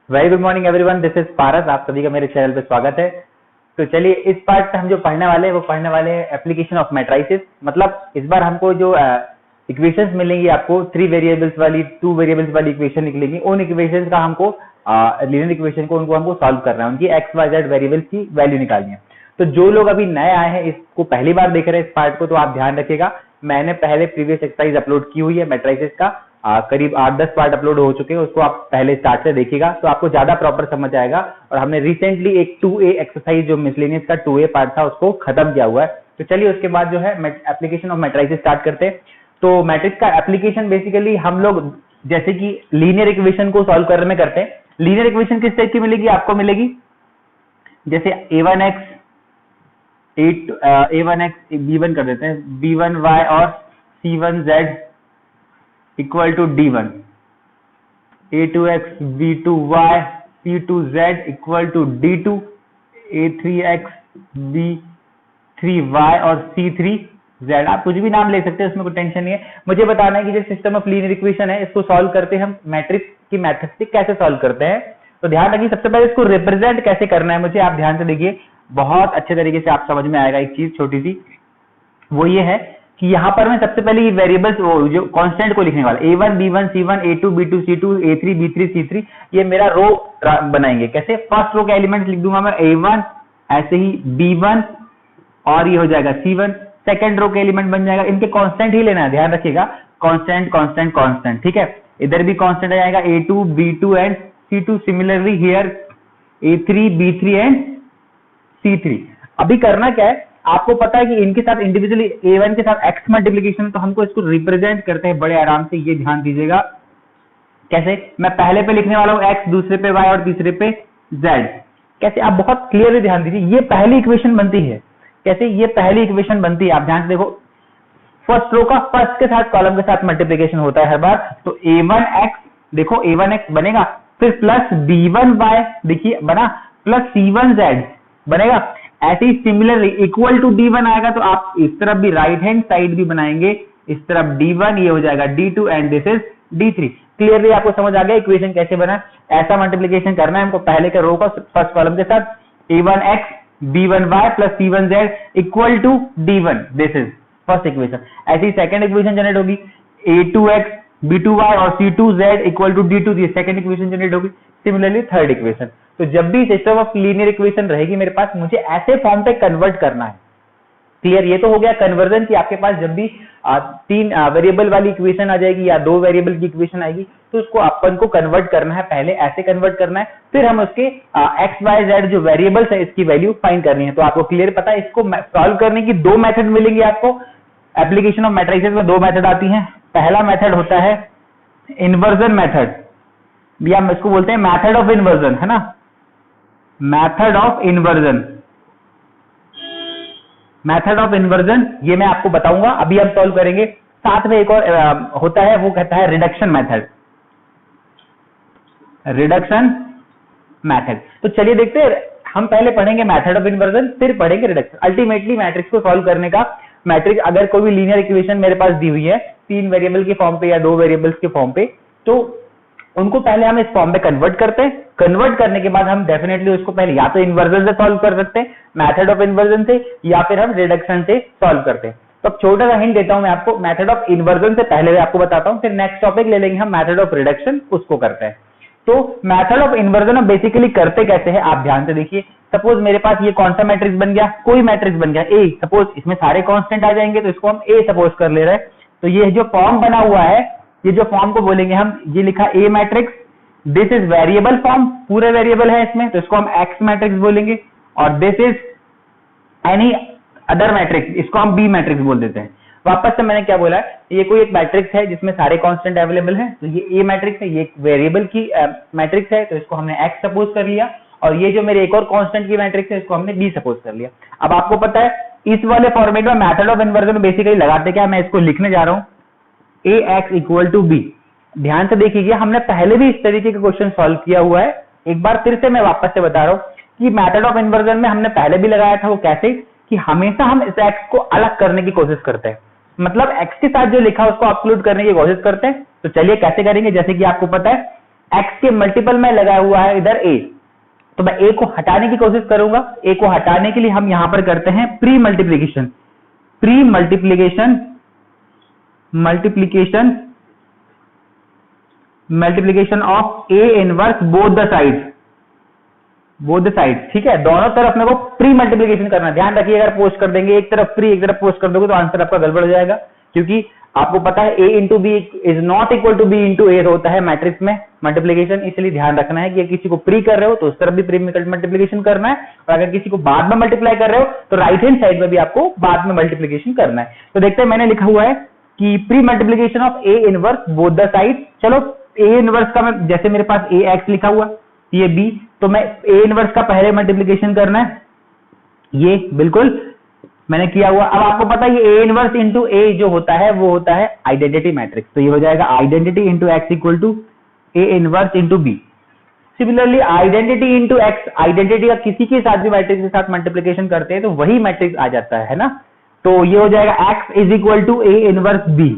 Very good morning everyone, this is Paras. आप सभी का मेरे चैनल पे स्वागत है। तो चलिए इस पार्ट हम जो पढ़ने वाले हैं वो पढ़ने वाले हैं एप्लीकेशन ऑफ मैट्रिसेस। मतलब इस बार हमको जो इक्वेशंस मिलेंगी आपको 3 वेरिएबल्स वाली 2 वेरिएबल्स वाली इक्वेशन निकलेंगी। उन इक्वेशंस का हमको लीनियर इक्वेशन को उनको हमको सॉल्व करना है, उनकी एक्स वाई जेड वेरिएबल्स की वैल्यू निकालनी है। तो जो लोग अभी नए आए हैं, इसको पहली बार देख रहे हैं इस पार्ट को, तो आप ध्यान रखिएगा, मैंने पहले प्रीवियस एक्सरसाइज अपलोड की हुई है मैट्रिसेस का। करीब 8-10 पार्ट अपलोड हो चुके हैं, उसको आप पहले स्टार्ट से देखिएगा तो आपको ज्यादा प्रॉपर समझ आएगा। और हमने रिसेंटली एक 2A एक्सरसाइज जो मिसलेनियस का 2A पार्ट था उसको खत्म किया हुआ है। तो चलिए उसके बाद जो है एप्लीकेशन ऑफ मैट्रिसेस स्टार्ट करते हैं। तो मैट्रिक्स का एप्लीकेशन बेसिकली हम लोग जैसे कि लीनियर इक्वेशन को सॉल्व करने में करते हैं। लीनियर इक्वेशन किस टाइप की मिलेगी आपको? मिलेगी जैसे a1x b1 कर देते हैं, b1y और c1z equal to d1, a2x b2y c2z equal to d2, a3x b3y और c3z। आप कुछ भी नाम ले सकते हैं, उसमें कोई टेंशन नहीं है। मुझे बताना है कि जो सिस्टम ऑफ लीनियर इक्वेशन है इसको सॉल्व करते हैं हम मैट्रिक्स की मेथड से कैसे सॉल्व करते हैं। तो ध्यान रखिए, सबसे पहले इसको रिप्रेजेंट कैसे करना है मुझे आप ध्यान से देखिए, बहुत अच्छे तरीके से आप समझ में आएगा। एक चीज छोटी सी वो ये है कि यहाँ पर मैं सबसे पहले ये वेरिएबल्स जो कांस्टेंट को लिखने वाला, a1 b1 c1 a2 b2 c2 a3 b3 c3, ये मेरा रो बनाएंगे। कैसे? फर्स्ट रो का एलिमेंट लिख दूंगा मैं a1, ऐसे ही b1 और ये हो जाएगा c1। सेकंड रो के एलिमेंट बन जाएगा, इनके कांस्टेंट ही लेना है, ध्यान रखिएगा, कांस्टेंट कांस्टेंट कांस्टेंट, ठीक है। इधर भी कांस्टेंट आ जाएगा a2 b2 and c2। Similarly here a3 b3 and c3। अभी करना क्या है, आपको पता है कि इनके साथ इंडिविजुअली a1 के साथ x मल्टीप्लीकेशन, तो हमको इसको रिप्रेजेंट करते हैं बड़े आराम से। ये ध्यान दीजिएगा कैसे, मैं पहले पे लिखने वाला हूं x, दूसरे पे y और तीसरे पे z। कैसे? आप बहुत क्लियरली ध्यान दीजिए, ये पहली इक्वेशन बनती है। कैसे? ये पहली इक्वेशन बनती है, आप ध्यान से देखो, फर्स्ट रो का फर्स्ट के साथ कॉलम के साथ मल्टीप्लीकेशन होता है हर बार। तो a1x, देखो a1x बनेगा, फिर प्लस b1y, देखिए बना, प्लस c1z बनेगा। ऐसे ही सिमिलरली इक्वल टू d1 आएगा, तो आप इस तरफ भी राइट हैंड साइड भी बनाएंगे, इस तरफ d1, ये हो जाएगा d2 and this is d3। Clearly आपको समझ आ गया इक्वेशन कैसे बना। ऐसा मल्टीप्लीकेशन करना है हमको पहले के रो का फर्स्ट कॉलम के साथ, a1x b1y plus c1z equal to d1, this is first equation. ऐसी सेकंड इक्वेशन जनरेट होगी, a2x b2y और c2z इक्वल टू d2, ये सेकंड इक्वेशन जनरेट होगी। Similarly third equation. तो जब भी सिस्टम ऑफ लीनियर इक्वेशन रहेगी मेरे पास, मुझे ऐसे फॉर्म पे कन्वर्ट करना है। क्लियर? ये तो हो गया कन्वर्जन की आपके पास जब भी 3 वेरिएबल वाली इक्वेशन आ जाएगी या 2 वेरिएबल की इक्वेशन आएगी, तो उसको अपन को कन्वर्ट करना है, पहले ऐसे कन्वर्ट करना है, फिर हम उसके एक्स वाई जेड जो वेरिएबल्स है इसकी वैल्यू फाइंड करनी है। तो आपको क्लियर पता है, इसको सॉल्व करने की 2 मेथड मिलेंगी आपको। एप्लीकेशन ऑफ मैट्रिसेस में 2 मेथड आती हैं। पहला मेथड होता है इन्वर्जन मेथड, या हम इसको बोलते हैं मेथड ऑफ इन्वर्जन, है ना, method of inversion. Method of inversion ये मैं आपको बताऊंगा, अभी हम सॉल्व करेंगे। साथ में एक और होता है, वो कहता है रिडक्शन मेथड, रिडक्शन मेथड। तो चलिए देखते हैं, हम पहले पढ़ेंगे मेथड ऑफ इन्वर्जन, फिर पढ़ेंगे रिडक्शन। अल्टीमेटली मैट्रिक्स को सॉल्व करने का, मैट्रिक्स अगर कोई भी लीनियर इक्वेशन मेरे पास दी हुई है 3 वेरिएबल के फॉर्म पे या 2 वेरिएबल्स के फॉर्म पे, तो उनको पहले हम इस फॉर्म पे कन्वर्ट करते हैं। कन्वर्ट करने के बाद हम डेफिनेटली उसको पहले या तो इन्वर्जन से सॉल्व कर सकते हैं, मेथड ऑफ इन्वर्जन से, या फिर हम रिडक्शन से सॉल्व करते हैं। तो अब छोटा सा हिंट देता हूं मैं आपको, मेथड ऑफ इन्वर्जन से पहले मैं आपको बताता हूं, फिर नेक्स्ट टॉपिक ले लेंगे हम मेथड ऑफ रिडक्शन, उसको करते हैं। तो मेथड ऑफ इन्वर्जन हम बेसिकली करते कैसे हैं, आप ध्यान से देखिए। सपोज मेरे पास ये कौन सा मैट्रिक्स बन गया, कोई मैट्रिक्स बन गया ए, सपोज इसमें सारे कांस्टेंट आ जाएंगे, तो इसको हम ए सपोज कर ले रहे हैं। तो ये जो फॉर्म बना हुआ है, ये जो फॉर्म को बोलेंगे हम, ये लिखा A matrix, this is variable form, पूरे वेरिएबल है इसमें, तो इसको हम एक्स मैट्रिक्स बोलेंगे। और this is any other matrix, इसको हम बी मैट्रिक्स बोल देते हैं। वापस से मैंने क्या बोला है, ये कोई एक मैट्रिक्स है जिसमें सारे कांस्टेंट अवेलेबल हैं, तो ये ए मैट्रिक्स है, ये एक वेरिएबल की मैट्रिक्स है, तो इसको हमने एक्स सपोज कर लिया। और ये जो मेरे एक और कांस्टेंट की मैट्रिक्स है, इसको हमने बी सपोज कर लिया। अब आपको पता है इस वाले फॉर्मेट में मेथड ऑफ इन्वर्जन में बेसिकली लगाते क्या, मैं इसको लिखने जा रहा हूं ए एक्स इक्वल टू बी। ध्यान से देखिए, हमने पहले भी इस तरीके का क्वेश्चन सॉल्व किया हुआ है। एक बार फिर से मैं वापस से बता रहा हूं कि मेथड ऑफ इन्वर्जन में हमने पहले भी लगाया था। वो कैसे कि हमेशा हम इस एक्स को अलग करने की कोशिश करते हैं, मतलब एक्स के साथ जो लिखा है उसको एक्सक्लूड करने की कोशिश करते हैं। तो चलिए कैसे करेंगे, जैसे कि आपको पता है x के मल्टीपल में लगा हुआ है इधर a, तो मैं a को हटाने की कोशिश करूंगा। a को हटाने के लिए हम यहां पर करते हैं pre multiplication of a inverse both the sides, ठीक है। दोनों तरफ मेरे को प्री मल्टीप्लीकेशन करना है। ध्यान रखिए, अगर पोस्ट कर देंगे एक तरफ प्री एक तरफ पोस्ट कर दोगे तो आंसर आपका गड़बड़ हो जाएगा, क्योंकि आपको पता है a into B is not equal to b into a होता है मैट्रिक्स में मल्टीप्लीकेशन। इसलिए ध्यान रखना है कि किसी को प्री कर रहे हो तो उस तरफ भी प्री मल्टीप्लीकेशन करना है, और अगर किसी को बाद में मल्टीप्लाई कर रहे हो तो राइट हैंड साइड में भी आपको बाद में मल्टीप्लीकेशन करना है। तो देखते हैं, मैंने लिखा हुआ है कि pre multiplication of a inverse both the side. चलो a इनवर्स का मैं, जैसे मेरे पास ax लिखा हुआ ये b, तो मैं a इनवर्स का पहले मल्टीप्लीकेशन करना है, ये बिल्कुल मैंने किया हुआ। अब आपको पता है ये a इनवर्स इंटू a जो होता है वो होता है आइडेंटिटी मैट्रिक्स, तो ये हो जाएगा identity into X equal to a inverse into b। Similarly identity into X, identity का किसी के साथ भी मैट्रिक्स के साथ मल्टीप्लीकेशन करते हैं तो वही मैट्रिक्स आ जाता है ना, तो ये हो जाएगा x is equal to a inverse b।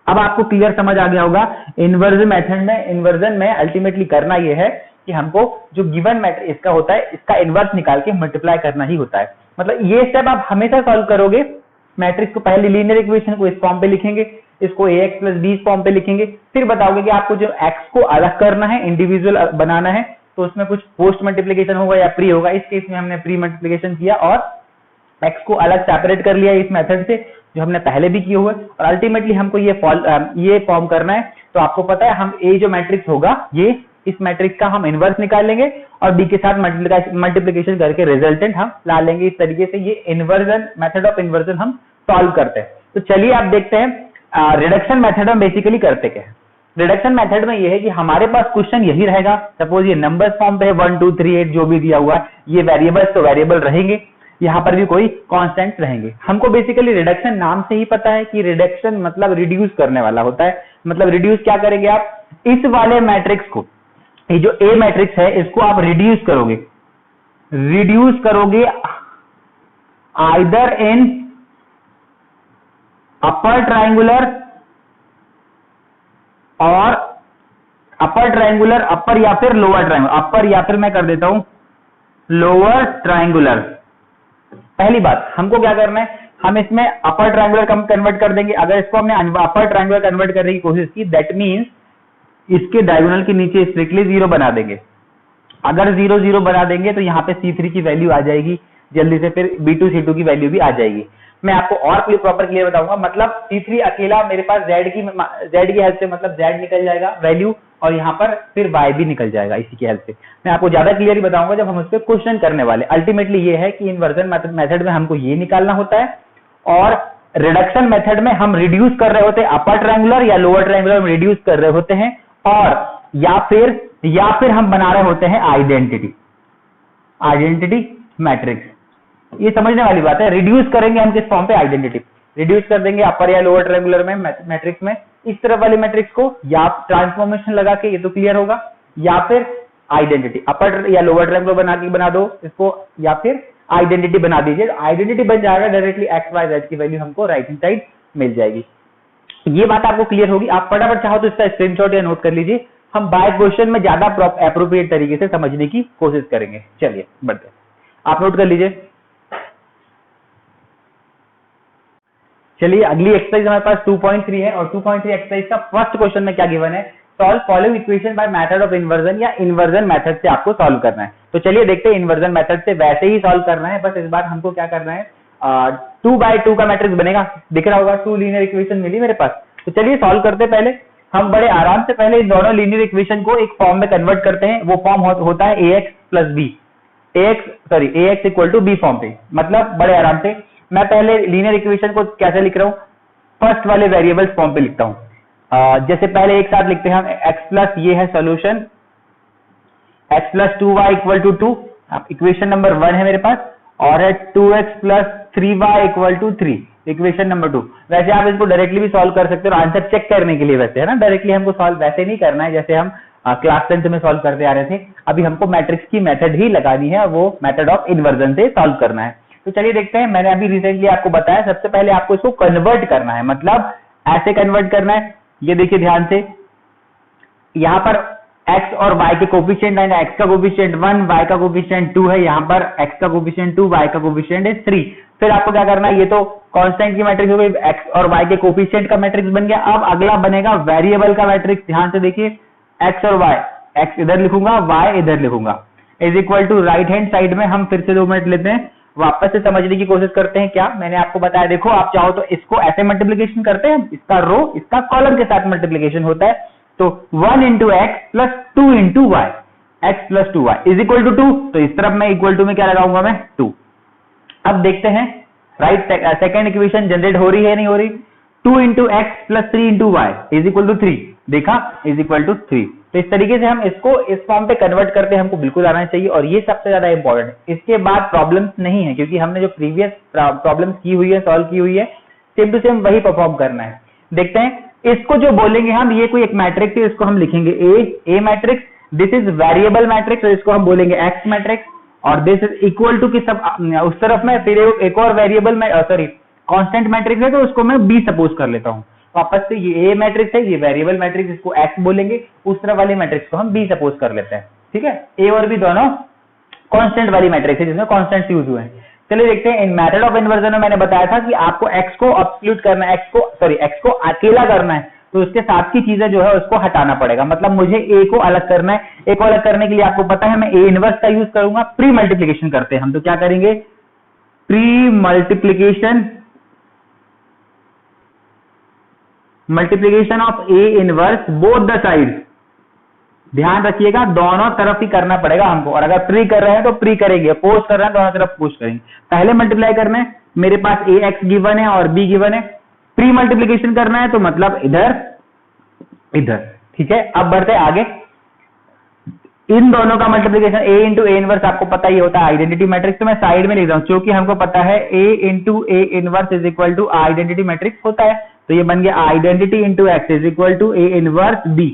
अब आपको क्लियर समझ आ गया होगा। इन्वर्जन मेथड में, इन्वर्जन में अल्टीमेटली करना ये है कि हमको जो गिवन मैट्रिक्स इसका होता है इसका इनवर्स निकाल के मल्टीप्लाई करना ही होता है। मतलब ये स्टेप आप हमेशा सॉल्व करोगे। मैट्रिक्स को पहले लीनियर इक्वेशन को इस फॉर्म पे लिखेंगे, इसको ax प्लस b इस फॉर्म पे लिखेंगे, फिर बताओगे कि आपको जो x को अलग करना है, इंडिविजुअल बनाना है, तो उसमें कुछ पोस्ट मल्टीप्लीकेशन होगा या प्री होगा। इस केस में हमने प्री मल्टीप्लीकेशन किया और x को अलग सेपरेट कर लिया इस मेथड से, जो हमने पहले भी किए हुए, और अल्टीमेटली हमको ये फॉर्म करना है। तो आपको पता है हम a जो मैट्रिक्स होगा ये इस मैट्रिक्स का हम इनवर्स निकाल लेंगे और b के साथ मल्टीप्लीकेशन करके रिजल्टेंट हम ला लेंगे। इस तरीके से ये इन्वर्जन, मेथड ऑफ इन्वर्जन हम सॉल्व करते हैं। तो चलिए आप देखते हैं रिडक्शन मेथड में बेसिकली करते क्या है। रिडक्शन मेथड में ये है कि हमारे पास क्वेश्चन यही रहेगा, सपोज ये नंबर्स फॉर्म पे है 1 2 3 8 जो भी दिया हुआ है, ये वेरिएबल्स तो वेरिएबल रहेंगे, यहाँ पर भी कोई कांस्टेंट्स रहेंगे। हमको बेसिकली रिडक्शन नाम से ही पता है कि रिडक्शन मतलब रिड्यूस करने वाला होता है। मतलब रिड्यूस क्या करेंगे आप, इस वाले मैट्रिक्स को, ये जो A मैट्रिक्स है इसको आप रिड्यूस करोगे आइदर इन अपर ट्रायंगुलर और अपर या फिर लोअर ट्रायंगुलर, अपर या फिर मैं कर देता हूं लोअर ट्रायंगुलर। पहली बात हमको क्या करना है, हम इसमें अपर ट्रायंगुलर कन्वर्ट कर देंगे। अगर इसको हमने अपर ट्रायंगुलर कन्वर्ट करने की कोशिश की, दैट मींस इसके डायगोनल के नीचे स्ट्रिक्टली 0 बना देंगे। अगर 0 0 बना देंगे तो यहाँ पे C3 की वैल्यू आ जाएगी जल्दी से, फिर B2 C2 की वैल्यू भी आ जाएगी। मैं आपको और प्रॉपर क्लियर बताऊंगा। मतलब C3 अकेला मेरे पास Z की हेल्प से, मतलब Z निकल जाएगा वैल्यू, और यहाँ पर फिर Y भी निकल जाएगा इसी की हेल्प से। मैं आपको ज्यादा क्लियर बताऊंगा जब हम उस पर क्वेश्चन करने वाले। अल्टीमेटली ये है कि इन्वर्जन मेथड में हमको ये निकालना होता है, और रिडक्शन मेथड में हम रिड्यूस कर रहे होते हैं अपर ट्रायंगुलर या लोअर ट्रायंगुलर में रिड्यूस कर रहे होते हैं, और या फिर हम बना रहे होते हैं आइडेंटिटी मैट्रिक्स। ये समझने वाली बात है। रिड्यूस करेंगे हम किस फॉर्म पे, आइडेंटिटी। रिड्यूस कर देंगे अपर या लोअर ट्रायंगुलर में मैट्रिक्स में, इस तरफ वाले मैट्रिक्स को या ट्रांसफॉर्मेशन लगा के, ये तो क्लियर होगा, या फिर आइडेंटिटी अपर या लोअर ट्रायंगुलर बना दो इसको, या फिर आइडेंटिटी बना दीजिए। आइडेंटिटी बन जाएगा, डायरेक्टली एक्स वाई जेड की वैल्यू हमको राइट हैंड साइड मिल जाएगी। ये बात आपको क्लियर होगी। आप फटाफट चाहो तो इसका स्क्रीनशॉट या नोट कर लीजिए। हम बाय क्वेश्चन में ज्यादा एप्रोप्रिएट तरीके से समझने की कोशिश करेंगे। चलिए बढ़ते हैं, आप नोट कर लीजिए। चलिए अगली एक्सरसाइज हमारे पास 2.3 है, और 2.3 एक्सरसाइज का फर्स्ट क्वेश्चन में क्या गिवन है, solve following equation by method of inversion, या इन्वर्जन मेथड से आपको सॉल्व करना है। तो चलिए देखते हैं, इन्वर्जन मेथड से वैसे ही सॉल्व करना है, बस इस बार हमको क्या करना है, 2 by 2 का मैट्रिक्स बनेगा, दिख रहा होगा, 2 लीनियर इक्वेशन मिली मेरे पास। तो चलिए सॉल्व करते। पहले हम बड़े आराम से पहले इन दोनों लीनियर इक्वेशन को एक फॉर्म में कन्वर्ट करते हैं। वो फॉर्म होता है ax plus b, ax equal to b form पे। मतलब बड़े आराम से मैं पहले लीनियर इक्वेशन को कैसे लिख रहा हूँ, फर्स्ट वाले वेरिएबल्स फॉर्म पे लिखता हूँ। जैसे पहले एक साथ लिखते हैं हम, x प्लस ये है solution, x plus 2y equal to 2, equation number 1 है मेरे पास, और है 2x plus 3y equal to 3, equation number 2। वैसे आप इसको डायरेक्टली भी सॉल्व कर सकते हो आंसर चेक करने के लिए, वैसे है ना। डायरेक्टली हमको सॉल्व वैसे नहीं करना है जैसे हम क्लास 10 में सॉल्व करते आ रहे थे। अभी हमको मैट्रिक्स की मेथड ही लगानी है, वो मेथड ऑफ इन्वर्जन से सॉल्व करना है। तो चलिए देखते हैं। मैंने अभी रिसेंटली आपको बताया, सबसे पहले आपको इसको कन्वर्ट करना है, मतलब ऐसे कन्वर्ट करना है। ये देखिए ध्यान से, यहाँ पर x और y के कोफिशिएंट आएंगे, x का कोफिशिएंट 1, y का कोफिशिएंट 2 है, यहाँ पर x का कोफिशिएंट 2, y का कोफिशिएंट है 3। फिर आपको क्या करना है, ये तो कांस्टेंट की मैट्रिक्स हो गई, x और y के कोफिशिएंट का मैट्रिक्स बन गया। अब अगला बनेगा वेरिएबल का मैट्रिक्स। ध्यान से देखिए, x और y, x इधर लिखूंगा, y इधर लिखूंगा, is equal to right hand side में हम फिर से 2 मिनट लेते हैं, वापस से समझने की कोशिश करते हैं। क्या मैंने आपको बताया, देखो आप चाहो तो इसको ऐसे मल्टीप्लीकेशन करते हैं, इसका रो इसका कॉलम के साथ मल्टीप्लीकेशन होता है, तो 1 into X plus 2 into Y, X plus 2y is equal to 2। तो इस तरफ मैं इक्वल टू में क्या लगाऊंगा मैं, 2। अब देखते हैं राइट सेकेंड इक्वेशन जनरेट हो रही है नहीं हो रही। 2 into X plus 3 into Y is equal to 3, देखा, इज इक्वल टू 3। तो इस तरीके से हम इसको इस फॉर्म पे कन्वर्ट करते हैं, हमको बिल्कुल आना चाहिए, और ये सबसे ज्यादा इंपॉर्टेंट है। इसके बाद प्रॉब्लम्स नहीं है, क्योंकि हमने जो प्रीवियस प्रॉब्लम्स की हुई है, सॉल्व की हुई है, सेम टू सेम वही परफॉर्म करना है। देखते हैं, इसको जो बोलेंगे हम, ये कोई एक मैट्रिक्स है, इसको हम लिखेंगे A matrix, this is variable matrix, तो इसको हम बोलेंगे एक्स मैट्रिक्स, और दिस इज इक्वल टू की सब उस तरफ में फिर एक और वेरिएबल में सॉरी कांस्टेंट मैट्रिक्स है, तो उसको मैं बी सपोज कर लेता हूं। वापस से ये ए मैट्रिक्स है, ये वेरिएबल मैट्रिक्स, इसको एक्स बोलेंगे, उस तरफ वाली मैट्रिक्स को हम बी सपोज कर लेते हैं। ठीक है, ए और बी दोनों कांस्टेंट वाली मैट्रिक्स है, जिसमें कांस्टेंट यूज हुए हैं। चलिए देखते हैं, इन मेथड ऑफ इन्वर्जन में मैंने बताया था कि आपको एक्स को अब्सोल्यूट करना है, एक्स को अकेला करना है, तो उसके साथ की चीजें जो है उसको हटाना पड़ेगा। मतलब मुझे ए को अलग करना है, ए को अलग करने के लिए आपको पता है मैं ए इनवर्स का यूज करूंगा। प्री मल्टीप्लीकेशन करते हैं हम, तो क्या करेंगे, pre multiplication of A inverse both the side. ध्यान रखिएगा, दोनों तरफ ही करना पड़ेगा हमको, और अगर प्री कर रहे हैं तो प्री करेंगे, पोस्ट कर रहे हैं दोनों तरफ पोस्ट करेंगे। पहले मल्टीप्लाई करना है, मेरे पास ए एक्स गिवन है और बी गिवन है, प्री मल्टीप्लीकेशन करना है तो मतलब इधर इधर। ठीक है, अब बढ़ते हैं आगे, इन दोनों का multiplication A into A inverse आपको पता ही होता है आइडेंटिटी मैट्रिक्स, तो मैं साइड में लिख रहा हूं, क्योंकि हमको पता है A into A inverse is equal to identity matrix होता है, तो ये बन गया identity into X is equal to A inverse B.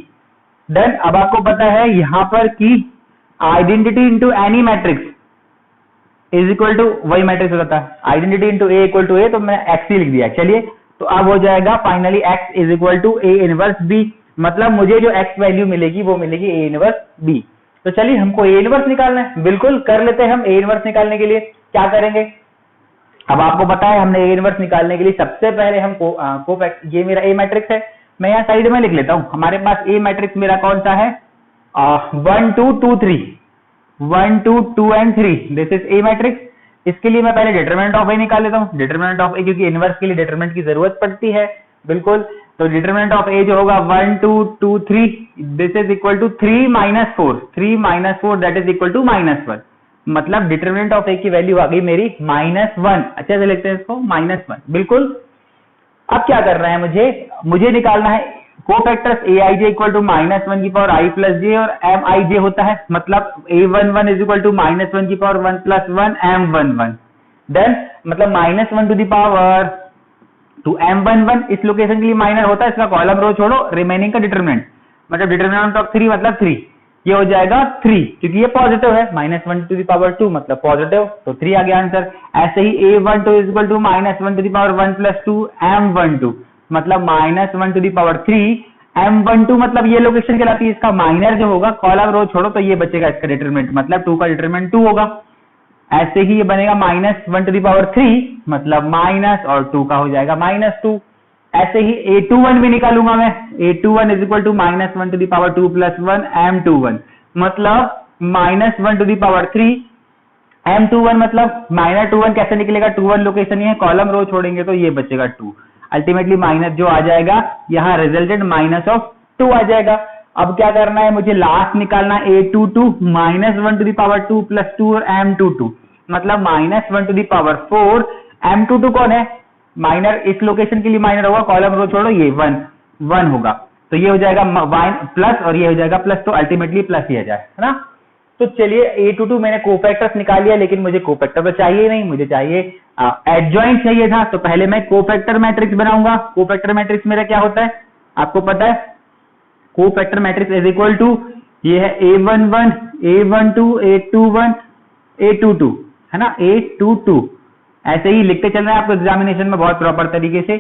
Then अब आपको पता है यहां पर कि identity into any matrix is equal to वही मैट्रिक्स होता है, identity into A equal to A, तो मैं एक्स ही लिख दिया। चलिए, तो अब हो जाएगा finally X is equal to A inverse B, मतलब मुझे जो एक्स वैल्यू मिलेगी वो मिलेगी ए इनवर्स बी। तो चलिए, हमको ए इनवर्स निकालना है, बिल्कुल कर लेते हैं हम। ए इनवर्स निकालने के लिए क्या करेंगे, अब आपको पता है हमने ए इनवर्स निकालने के लिए सबसे पहले हमको ये मेरा ए मैट्रिक्स है, मैं यहाँ साइड में लिख लेता हूं। हमारे पास ए मैट्रिक्स मेरा कौन सा है, 1 2 2 3, 1 2 2 and 3, this is a matrix. इसके लिए मैं पहले डिटरमिनेंट ऑफ ए निकाल लेता हूं, डिटरमिनेंट ऑफ ए, क्योंकि इनवर्स के लिए डिटरमिनेंट की जरूरत पड़ती है, बिल्कुल। तो डिटरमिनेंट ऑफ ए जो होगा 1 2 2 3, this is equal to 3 minus 4, 3 minus 4 that is equal to -1, मतलब डिटरमिनेंट ऑफ ए की वैल्यू आ गई मेरी -1। अच्छे से लिखते हैं इसको, -1, बिल्कुल। अब क्या करना है, मुझे निकालना है cofactors A I J equal to -1 की पावर आई प्लस जे, और एम आई जे होता है, मतलब a11 इज इक्वल टू -1 की पावर 1 प्लस 1 m11, देन मतलब -1 to the power to m11, इस लोकेशन के लिए माइनर होता है, इसका कॉलम रो छोड़ो, रिमेनिंग का डिटरमिनेंट, मतलब डिटरमिनेंट ऑफ 3 मतलब 3, ये हो जाएगा 3, क्योंकि ये पॉजिटिव है, -1 टू दी पावर 2 मतलब पॉजिटिव, तो 3 आ गया आंसर। ऐसे ही a12 is equal to -1 to the power 1 plus 2 m12, मतलब -1 टू दी पावर 3, m12 मतलब ये लोकेशन कहलाती है, इसका माइनर जो होगा, कॉलम रो छोड़ो, तो ये बचेगा इसका डिटरमिनेंट, मतलब 2 का डिटरमिनेंट 2 होगा। ऐसे ही ये बनेगा -1 टू दी पावर 3, मतलब माइनस, और 2 का हो जाएगा -2। ऐसे ही a21 भी निकालूंगा मैं, a21 is equal to -1 to the power 2 plus 1 m21, मतलब -1 टू दी पावर 3, m21 मतलब -21 कैसे निकलेगा, 21 लोकेशन ही है, कॉलम रो छोड़ेंगे तो ये बचेगा 2, अल्टीमेटली माइनस जो आ जाएगा यहाँ रिजल्टेंट -2 आ जाएगा। अब क्या करना है, मुझे लास्ट निकालना है a22 -1 to the power 2 plus 2 और m22, मतलब -1 टू दी पावर 4, m22 कौन है, माइनर, इस लोकेशन के लिए माइनर होगा, कॉलम रो छोड़ो, ये 1 होगा, तो ये हो जाएगा प्लस और ये हो जाएगा प्लस, तो अल्टीमेटली प्लस ही आ जाए, है ना। तो चलिए a22 मैंने कोफैक्टर्स निकाल लिया, लेकिन मुझे कोफैक्टर तो चाहिए नहीं, मुझे चाहिए एडजॉइंट चाहिए था, तो पहले मैं कोफैक्टर मैट्रिक्स बनाऊंगा। कोफैक्टर मैट्रिक्स मेरा क्या होता है आपको पता है, cofactor matrix is equal to, ये है a11 a12 a21 a22, है ना, a22, ऐसे ही लिखते चल रहे हैं आपको एग्जामिनेशन में बहुत प्रॉपर तरीके से।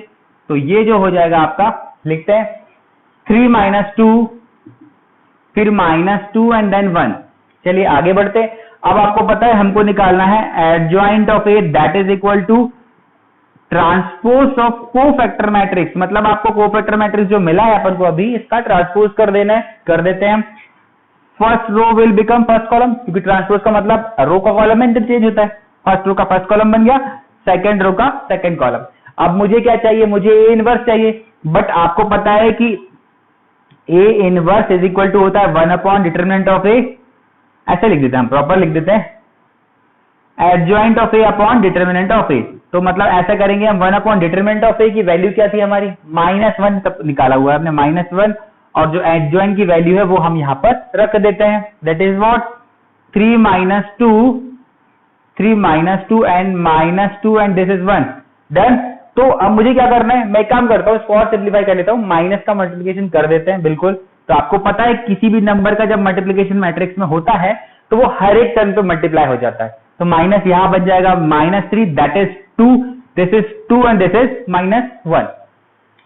तो ये जो हो जाएगा आपका, लिखते हैं 3 - 2 फिर -2 एंड देन 1। चलिए आगे बढ़ते। अब आपको पता है हमको निकालना है adjoint of A that is equal to transpose of cofactor matrix. मतलब आपको कोफैक्टर मैट्रिक्स जो मिला है अपन को अभी, इसका ट्रांसपोज कर देना है, कर देते हैं हम। First row will become first column, क्योंकि ट्रांसपोज का मतलब रो का कॉलम में इंटरचेंज होता है। फर्स्ट रो का फर्स्ट कॉलम बन गया, सेकंड रो का सेकंड कॉलम। अब मुझे क्या चाहिए, मुझे ए इनवर्स चाहिए, बट आपको पता है कि A inverse is equal to होता है 1 अपॉन डिटरमिनेंट ऑफ ए। ऐसे लिख देते हैं हम, प्रॉपर लिख देते हैं adjoint of A upon determinant of A. तो मतलब ऐसा करेंगे हम 1 अपॉन डिटरमिनेंट ऑफ ए की वैल्यू क्या थी हमारी, -1 तब निकाला हुआ है हमने -1, और जो एडजॉइंट की वैल्यू है वो हम यहां पर रख देते हैं, that is what 3 -2 and -2 and this is 1 done. तो अब मुझे क्या करना है, मैं काम करता हूं, इसको और सिंप्लीफाई कर लेता हूं, माइनस का मल्टीप्लिकेशन कर देते हैं बिल्कुल। तो आपको पता है किसी भी नंबर का जब मल्टीप्लिकेशन मैट्रिक्स में होता है तो वो हर एक टर्म पे मल्टीप्लाई हो जाता है। तो माइनस यहां बन जाएगा -3 that is 2, this is 2 and this is -1।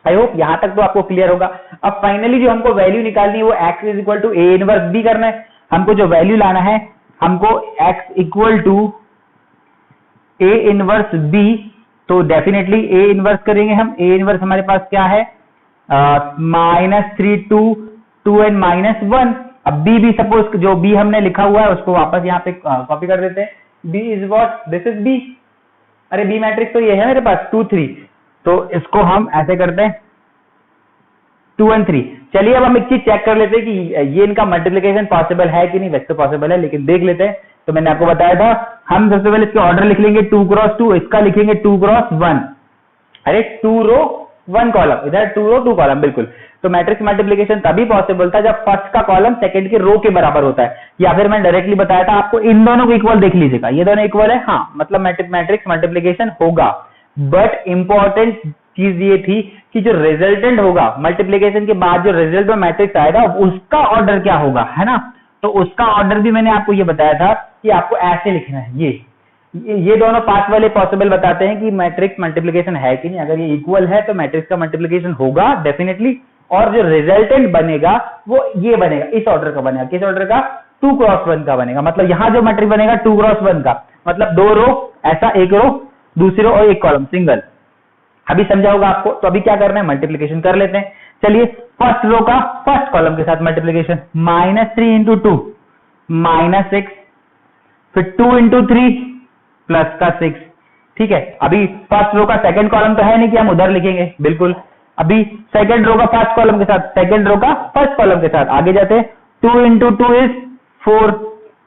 I hope यहां तक तो आपको क्लियर होगा। अब फाइनली जो हमको वैल्यू निकालनी है वो x is equal to A inverse B करना है। हमको जो वैल्यू लाना है, हमको x equal to A inverse B, तो डेफिनेटली ए इनवर्स करेंगे हम। ए इनवर्स हमारे पास क्या है, -3 2 एंड -1। अब बी भी सपोज जो बी हमने लिखा हुआ है उसको वापस यहाँ पे कॉपी कर देते हैं। B is what, this is B. अरे बी मैट्रिक्स तो ये है मेरे पास 2 3, तो इसको हम ऐसे करते हैं 2 and 3। चलिए अब हम एक चीज चेक कर लेते हैं कि ये इनका मल्टीप्लिकेशन पॉसिबल है कि नहीं। वैसे तो पॉसिबल है, लेकिन देख लेते हैं। तो मैंने आपको बताया था हम सबसे पहले इसके ऑर्डर लिख लेंगे 2 क्रॉस 2, इसका लिखेंगे 2 क्रॉस 1। अरे 2 रो 1 कॉलम, इधर 2 रो 2 कॉलम, बिल्कुल। तो मैट्रिक्स मल्टीप्लिकेशन तभी पॉसिबल था जब फर्स्ट का कॉलम सेकंड के रो के बराबर होता है, या फिर मैं डायरेक्टली बताया था आपको इन दोनों को इक्वल देख लीजिएगा, ये दोनों इक्वल है, हाँ मतलब मैट्रिक्स मल्टीप्लिकेशन होगा। बट इंपॉर्टेंट चीज ये थी कि जो रिजल्टेंट होगा मल्टीप्लिकेशन के बाद, जो रिजल्ट में मैट्रिक्स आएगा उसका ऑर्डर क्या होगा, है ना। तो उसका ऑर्डर भी मैंने आपको ये बताया था कि आपको ऐसे लिखना है। ये दोनों पार्ट वाले पॉसिबल बताते हैं कि मैट्रिक्स मल्टीप्लिकेशन है कि नहीं। अगर ये इक्वल है तो मैट्रिक्स का मल्टीप्लिकेशन होगा डेफिनेटली, और जो रिजल्टेंट बनेगा वो ये बनेगा, इस ऑर्डर का बनेगा। किस ऑर्डर का, 2 क्रॉस 1 का बनेगा। मतलब यहां जो मैट्रिक्स बनेगा 2 क्रॉस 1 का, मतलब 2 रो, ऐसा एक रो, दूसरी रो और एक कॉलम सिंगल। अभी समझा होगा आपको। तो अभी क्या करना है, मल्टीप्लिकेशन कर लेते हैं। चलिए फर्स्ट रो का फर्स्ट कॉलम के साथ मल्टीप्लिकेशन, -3 × 2 -6, फिर 2 × 3 प्लस का 6। ठीक है, अभी फर्स्ट रो का सेकंड कॉलम तो है नहीं कि हम उधर लिखेंगे, बिल्कुल। अभी सेकंड रो का फर्स्ट कॉलम के साथ, सेकंड रो का फर्स्ट कॉलम के साथ आगे जाते हैं। 2 × 2 इज 4,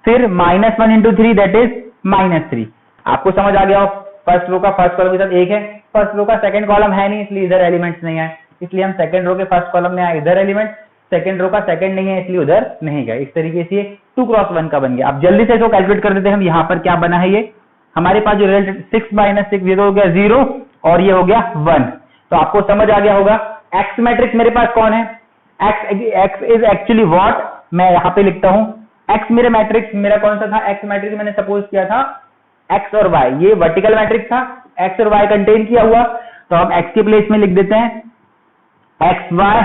फिर -1 × 3 दैट इज -3। आपको समझ आ गया हो, फर्स्ट रो का फर्स्ट कॉलम के साथ एक है, फर्स्ट रो का सेकंड कॉलम है नहीं इसलिए इधर एलिमेंट्स नहीं आए, इसलिए हम सेकंड रो के फर्स्ट कॉलम में आए, इधर एलिमेंट, सेकंड रो का सेकंड नहीं है इसलिए उधर नहीं गए। इस तरीके से 2 क्रॉस 1 का बन गया। अब जल्दी से इसको कैलकुलेट कर देते हैं हम। यहाँ पर क्या बना है, ये हमारे पास जो रिजल्ट 6 - 6, ये तो हो गया 0 और ये हो गया 1। तो आपको समझ आ गया होगा। एक्स मैट्रिक्स मेरे पास कौन है, एक्स इज एक्चुअली व्हाट, मैं यहाँ पे लिखता हूं एक्स मेरे मैट्रिक्स, मेरा कौन सा था एक्स मैट्रिक्स, मैंने सपोज किया था एक्स और वाई, ये वर्टिकल मैट्रिक्स था, एक्स और वाई कंटेन किया हुआ। तो हम एक्स के प्लेस में लिख देते हैं X Y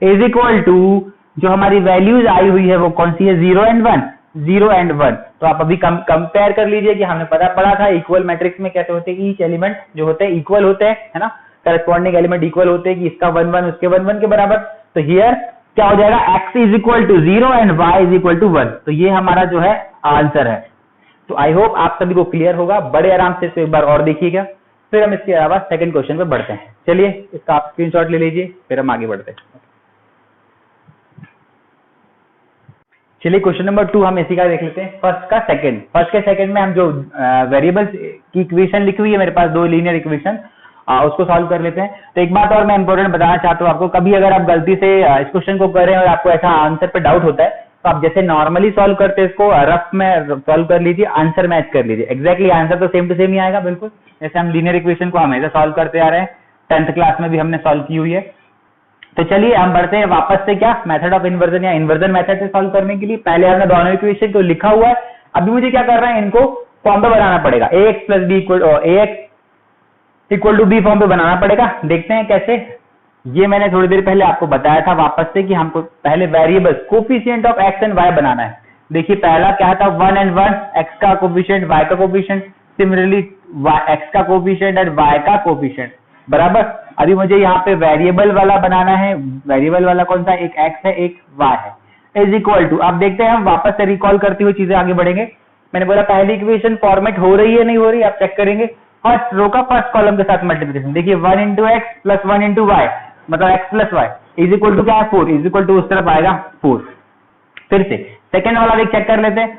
is equal to, जो हमारी वैल्यूज आई हुई है वो कौन सी है, 0 and 1, 0 and 1। तो आप अभी कंपेयर कर लीजिए कि हमने पढ़ा था इक्वल मैट्रिक्स में कैसे होते हैं, ईच एलिमेंट जो होते हैं इक्वल होते हैं, है ना, करस्पॉन्डिंग एलिमेंट इक्वल होते हैं कि इसका 1 1 उसके 1 1 के बराबर। तो हियर क्या हो जाएगा, x is equal to 0 and y is equal to 1। तो ये हमारा जो है आंसर है। तो आई होप आप सभी को क्लियर होगा। बड़े आराम से इसको एक बार और देखिएगा, फिर हम इसके अलावा सेकंड क्वेश्चन पे बढ़ते हैं। चलिए इसका आप स्क्रीनशॉट ले लीजिए, फिर हम आगे बढ़ते हैं। चलिए क्वेश्चन नंबर 2 हम इसी का देख लेते हैं, फर्स्ट का सेकंड। फर्स्ट के सेकंड में हम जो वेरिएबल्स की इक्वेशन लिखी हुई है मेरे पास, 2 लीनियर इक्वेशन, उसको सॉल्व कर लेते हैं। तो एक बात और मैं इंपॉर्टेंट बताना चाहता हूँ आपको, कभी अगर आप गलती से इस क्वेश्चन को करें और आपको ऐसा आंसर पे डाउट होता है, तो आप जैसे नॉर्मली सॉल्व करते हैं इसको रफ में सॉल्व कर लीजिए, आंसर मैच कर लीजिए। एग्जैक्टली आंसर तो सेम टू सेम ही आएगा बिल्कुल, जैसे हम लीनियर इक्वेशन को हमेशा सॉल्व करते आ रहे हैं, 10th क्लास में भी हमने सॉल्व की हुई है। तो चलिए हम बढ़ते हैं वापस से क्या, मेथड ऑफ इन्वर्जन या इन्वर्जन मेथड से सॉल्व करने के लिए। पहले हमने दोनों इक्वेशन को लिखा हुआ है, अभी मुझे क्या करना है, इनको फॉर्म पे बनाना पड़ेगा, ax + b equal to B form पे बनाना पड़ेगा। देखते हैं कैसे। ये मैंने थोड़ी देर पहले आपको बताया था वापस से कि हमको पहले variables coefficient of X and Y बनाना है। देखिए पहला क्या था 1 and 1, एक्स का कोफिशिएंट वाई का कोफिशिएंट, सिमिलरली एक्स का कोफिशिएंट एंड वाई का कोफिशिएंट, बराबर। अभी मुझे यहाँ पे वेरिएबल वाला बनाना है। वेरिएबल वाला कौन सा, एक एक्स है एक वाई है, इज इक्वल टू, अब देखते हैं हम वापस से रिकॉल करते हुए चीजें आगे बढ़ेंगे। मैंने बोला पहली इक्वेशन फॉर्मेट हो रही है नहीं हो रही, आप चेक करेंगे। फर्स्ट रो का फर्स्ट कॉलम के साथ मल्टीप्लिकेशन, देखिए 1 into x plus 1 into y, मतलब x plus Y is equal to क्या है 4, इज इक्वल टू उस तरफ आएगा 4। फिर से सेकेंड वाला देख चेक कर लेते हैं,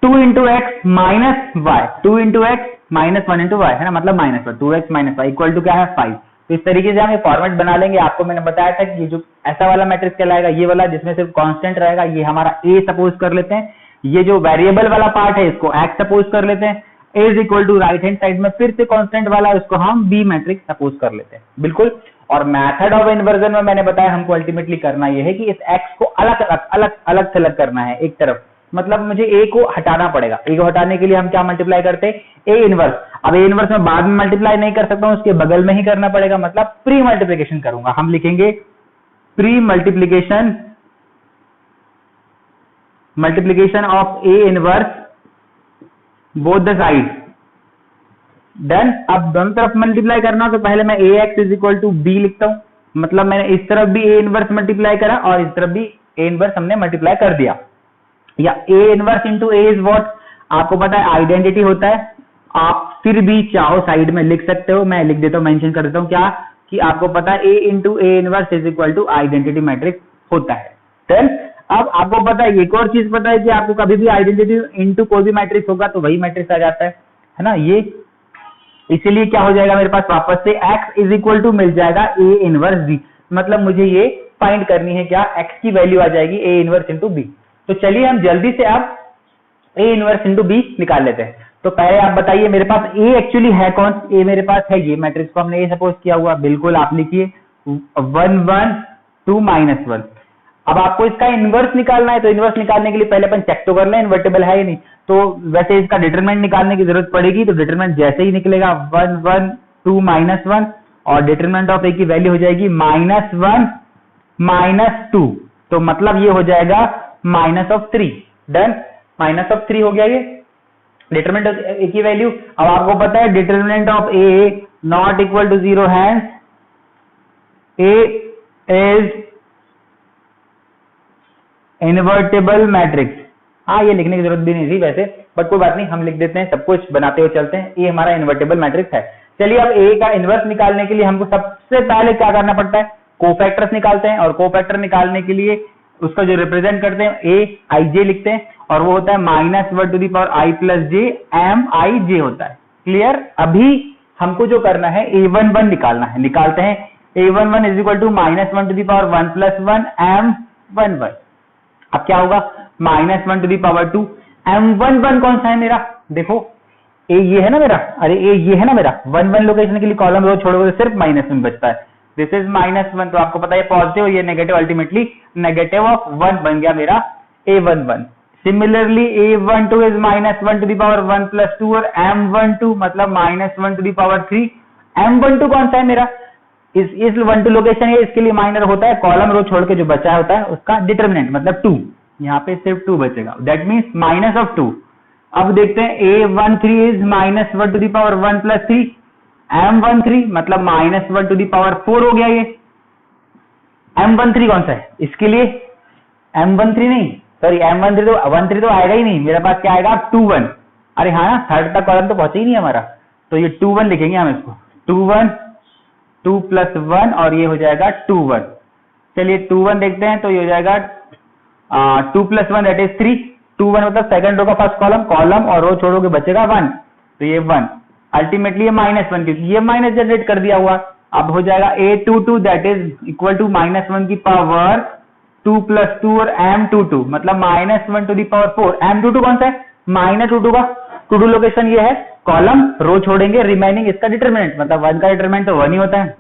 2 into x minus Y, 2 into x minus 1 into y है ना, मतलब minus 2x minus Y equal to क्या है 5। तो इस तरीके से हम ये फॉर्मेट बना लेंगे। आपको मैंने बताया था कि ये जो ऐसा वाला मैट्रिक्स कहलाएगा, ये वाला जिसमें सिर्फ कांस्टेंट रहेगा, ये हमारा a सपोज कर लेते हैं। ये जो वेरिएबल वाला पार्ट है इसको x सपोज कर लेते हैं, a is equal to right hand side में फिर से कांस्टेंट वाला उसको हम b मैट्रिक्स सपोज कर लेते हैं, बिल्कुल। और मेथड ऑफ इन्वर्जन में मैंने बताया हमको अल्टीमेटली करना ये है कि इस x को अलग थलग करना है एक तरफ, मतलब मुझे a को हटाना पड़ेगा। a को हटाने के लिए हम क्या मल्टीप्लाई करते हैं, a इनवर्स। अब a इनवर्स में बाद में मल्टीप्लाई नहीं कर सकता हूं, उसके बगल में ही करना पड़ेगा, मतलब प्री मल्टीप्लिकेशन करूंगा। हम लिखेंगे pre multiplication of a inverse both the side, done. अब दोनों तरफ मल्टीप्लाई करना, तो पहले मैं ax is equal to b लिखता हूं, मतलब मैंने इस तरफ भी a इनवर्स मल्टीप्लाई करा और इस तरफ भी a इनवर्स हमने मल्टीप्लाई कर दिया। या a inverse into a is what, आपको पता है आइडेंटिटी होता है। आप फिर भी चाहो साइड में लिख सकते हो, मैं लिख देता हूं, मेंशन कर देता हूं क्या, कि आपको पता है a into a inverse is equal to identity matrix होता है। डन। अब आपको पता है एक और चीज पता है कि आपको कभी भी आइडेंटिटी इंटू कोई भी मैट्रिक्स होगा तो वही मैट्रिक्स आ जाता है ना। ये इसीलिए क्या हो जाएगा मेरे पास वापस से x इज इक्वल टू मिल जाएगा a इनवर्स b, मतलब मुझे ये फाइंड करनी है क्या, x की वैल्यू आ जाएगी a इनवर्स इंटू b। तो चलिए हम जल्दी से अब a इनवर्स इंटू b निकाल लेते हैं। तो पहले आप बताइए मेरे पास a एक्चुअली है कौन, a मेरे पास है ये मैट्रिक्स को हमने a सपोज किया हुआ, बिल्कुल। आप लिखिए 1 1 2 माइनस 1। अब आपको इसका इनवर्स निकालना है, तो इनवर्स निकालने के लिए पहले अपन चेक तो कर लें इन्वर्टेबल है या नहीं। तो वैसे इसका डिटरमिनेंट निकालने की जरूरत पड़ेगी, तो डिटरमिनेंट जैसे ही निकलेगा 1 1 2 माइनस 1 और डिटरमिनेंट ऑफ a की वैल्यू हो जाएगी माइनस 1 माइनस 2, तो मतलब ये हो जाएगा minus of 3। Done, minus of 3 हो गया ये डिटरमिनेंट ऑफ a की वैल्यू। अब आपको पता है determinant of a not equal to 0, hence a is invertible matrix. हाँ, ये लिखने की जरूरत भी नहीं थी वैसे, बट कोई बात नहीं, हम लिख देते हैं, सब कुछ बनाते हुए चलते हैं। ये हमारा इन्वर्टेबल मैट्रिक्स है। चलिए अब a का इन्वर्स निकालने के लिए हमको सबसे पहले क्या करना पड़ता है, कोफैक्टर्स निकालते हैं। और कोफैक्टर निकालने के लिए उसका जो रिप्रेजेंट करते हैं a i j लिखते हैं, और वो होता है minus 1 to the power i plus j m i j होता है। क्लियर। अभी हमको जो करना है a11 निकालना है, निकालते हैं। a11 is equal to minus 1 to the power 1 plus 1 m11। अब क्या होगा, minus 1 to the power 2 m11 कौन सा है मेरा, देखो a ये है ना मेरा, अरे a ये है ना मेरा, 1 1 लोकेशन के लिए कॉलम रो छोड़ोगे तो सिर्फ माइनस 1 बचता है। दिस इज माइनस 1, तो आपको पता है पॉजिटिव ये नेगेटिव, अल्टीमेटली नेगेटिव ऑफ 1 बन गया मेरा a11। Similarly a12 is minus 1 to the power 1 plus 2 और m12 मतलब minus 1 to the power 3। m12 कौन सा है मेरा, इस 1 2 लोकेशन है, इसके लिए माइनर होता है कॉलम रो छोड़ के जो बचा होता है उसका डिटरमिनेंट, मतलब 2। यहाँ पे सिर्फ 2 बचेगा, दैट मीन्स माइनस ऑफ 2। अब देखते हैं a13 is minus 1 to the power 1 plus 3 m13 मतलब माइनस 1 टू दी पावर 4 हो गया ये। m13 कौन सा है, इसके लिए m13 नहीं, सॉरी m13 तो आएगा ही नहीं, मेरे पास क्या आएगा 2 1। अरे हाँ ना, थर्ड तक कॉलम तो पहुंचा ही नहीं हमारा, तो ये 2 1 लिखेंगे हम इसको, 2 1 2 प्लस 1 और ये हो जाएगा 2 1। चलिए 2 1 देखते हैं, तो ये हो जाएगा 2 प्लस 1 दैट इज 3। 2 1 मतलब सेकंड रो का फर्स्ट कॉलम और रो छोड़ोगे बचेगा 1, तो ये 1। अल्टीमेटली ये माइनस 1, क्योंकि ये माइनस जनरेट कर दिया हुआ। अब हो जाएगा a22 that is equal to minus 1 की पावर 2 प्लस 2 और m22 मतलब minus 1 to the power 4। m22 कौन सा है, माइनस 22 का टू डू लोकेशन ये है, कॉलम रो छोड़ेंगे, रिमेनिंग इसका डिटरमिनेंट, मतलब 1 का डिटरमिनेंट तो 1 ही होता है।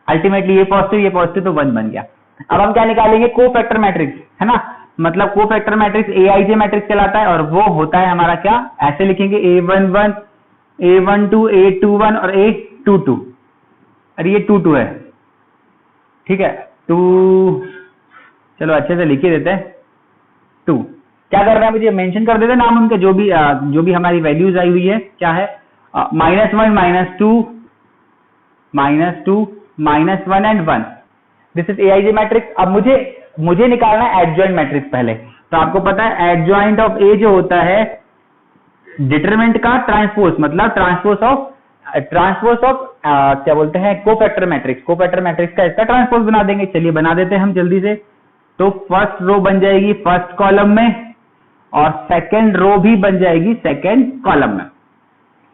अल्टीमेटली ये पॉजिटिव तो 1 बन गया। अब हम क्या निकालेंगे, कोफैक्टर मैट्रिक्स है ना, मतलब कोफैक्टर मैट्रिक्स aij मैट्रिक्स कहलाता है, और वो होता है हमारा क्या, ऐसे लिखेंगे a11 a12 a21 और a22। अरे ये 22 है, ठीक है 2, चलो अच्छे से लिख ही देते हैं 2। क्या करना है मुझे मेंशन कर देते नाम उनके, जो भी हमारी वैल्यूज आई हुई है, क्या है -1 -2 -1 and 1। This is AIJ matrix. अब मुझे निकालना है एडजॉइंट मैट्रिक्स पहले। तो आपको पता है एडजॉइंट ऑफ ए जो होता है डिटरमिनेंट का ट्रांसपोज, मतलब ट्रांसपोज ऑफ क्या बोलते हैं कोफैक्टर मैट्रिक्स। कोफैक्टर मैट्रिक्स का इसका ट्रांसपोज बना देंगे। चलिए बना देते हैं हम जल्दी से। तो फर्स्ट रो बन जाएगी फर्स्ट कॉलम में और सेकंड रो भी बन जाएगी सेकंड कॉलम में।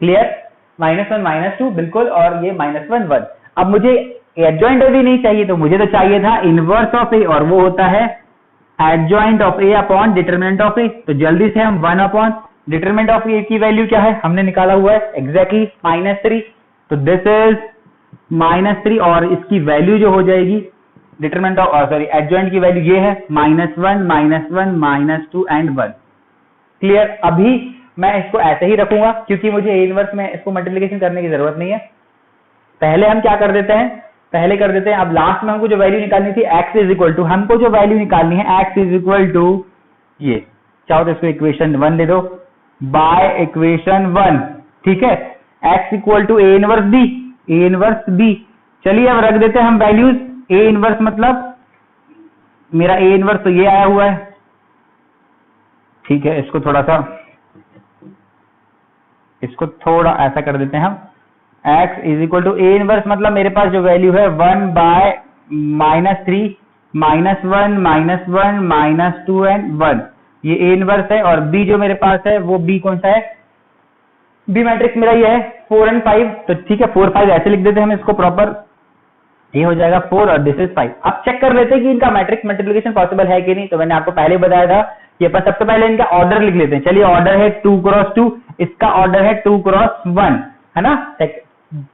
क्लियर? -1 -2 बिल्कुल, और ये -1 1। अब मुझे एडजॉइंट भी नहीं चाहिए, तो मुझे तो चाहिए था इनवर्स ऑफ ए, और वो होता है adjoint of A upon determinant of A. तो जल्दी से हम 1 अपॉन डिटरमिनेंट ऑफ ए की वैल्यू क्या है हमने निकाला हुआ है एग्जैक्टली -3। तो दिस इज -3 और इसकी वैल्यू जो हो जाएगी डिटरमिनेंट ऑफ एडजॉइंट की वैल्यू ये है -1 -1 -2 एंड 1। क्लियर? अभी मैं इसको ऐसे ही रखूंगा क्योंकि मुझे ए इनवर्स में इसको मल्टीप्लिकेशन करने की जरूरत नहीं है। पहले हम क्या कर देते हैं, अब लास्ट में हमको जो वैल्यू निकालनी थी x इज इक्वल टू, हमको जो वैल्यू निकालनी है x इज इक्वल टू ये, चाहो तो इसको इक्वेशन 1 ले दो बाय इक्वेशन 1। ठीक है, x equal to A inverse B. चलिए अब रख देते हैं हम वैल्यूज। ए इनवर्स मतलब मेरा ए इनवर्स तो ये आया हुआ है। ठीक है, इसको थोड़ा ऐसा कर देते हैं हम। x is equal to A inverse मतलब मेरे पास जो वैल्यू है 1 बाय -3 -1 -2 एंड 1, ये ए इनवर्स है। और b जो मेरे पास है वो b कौन सा है, b मैट्रिक्स मेरा ये है 4 और 5। तो ठीक है 4 5 ऐसे लिख देते हैं हम इसको प्रॉपर, ये हो जाएगा 4 और दिस इज 5। अब चेक कर लेते हैं कि इनका मैट्रिक्स मल्टीप्लिकेशन पॉसिबल है कि नहीं। तो मैंने आपको पहले बताया था कि अपन सबसे पहले इनका ऑर्डर लिख लेते हैं। चलिए ऑर्डर है 2 × 2, इसका ऑर्डर है 2 × 1, है ना।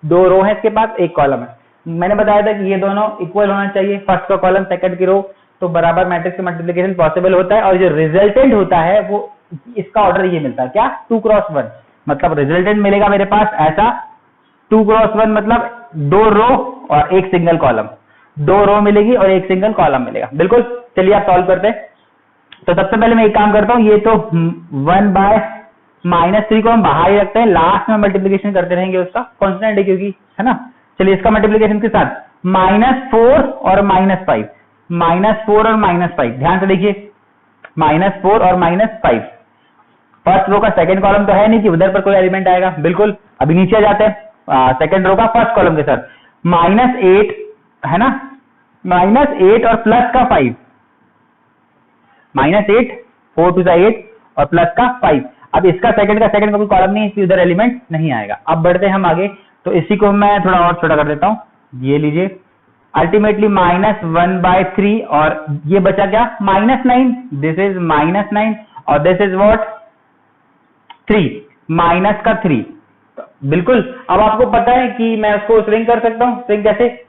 2 रो है इसके पास, 1 कॉलम है। मैंने बताया था कि ये दोनों इक्वल होना चाहिए, फर्स्ट का कॉलम सेकंड की रो, तो बराबर मैट्रिक्स का मल्टीप्लिकेशन पॉसिबल होता है। और जो रिजल्टेंट होता है वो इसका ऑर्डर ये मिलता है क्या 2 × 1, मतलब रिजल्टेंट मिलेगा मेरे पास ऐसा 2 × 1 मतलब 2 रो और 1 सिंगल कॉलम, 2 रो मिलेगी और 1 सिंगल कॉलम मिलेगा। बिल्कुल, चलिए आप सॉल्व करते हैं। तो सबसे पहले मैं एक काम करता हूं, ये तो 1 बाय -3 को हम बाहर ही रखते हैं, लास्ट में मल्टीप्लिकेशन करते रहेंगे, उसका कांस्टेंट है क्योंकि, है ना। चलिए इसका मल्टीप्लिकेशन के साथ -4 और -5, -4 और -5, ध्यान से देखिए -4 और -5। फर्स्ट रो का सेकंड कॉलम तो है नहीं कि उधर पर कोई एलिमेंट आएगा, बिल्कुल। अभी नीचे आ जाते हैं सेकंड रो का फर्स्ट कॉलम के साथ -8, है ना, -8 और प्लस का 5, -8 4 2 8 और प्लस का 5। अब इसका सेकंड का कोई कॉलम नहीं है इसलिए उधर एलिमेंट नहीं आएगा। अब बढ़ते हैं हम आगे, तो इसी को मैं थोड़ा और छोटा कर देता हूं, ये लीजिए अल्टीमेटली -1/3 और ये बचा क्या -9, दिस इज -9 और दिस इज व्हाट 3, माइनस का 3। बिल्कुल, अब आपको पता है कि मैं उसको स्विंग कर सकता हूं। स्विंग कैसे,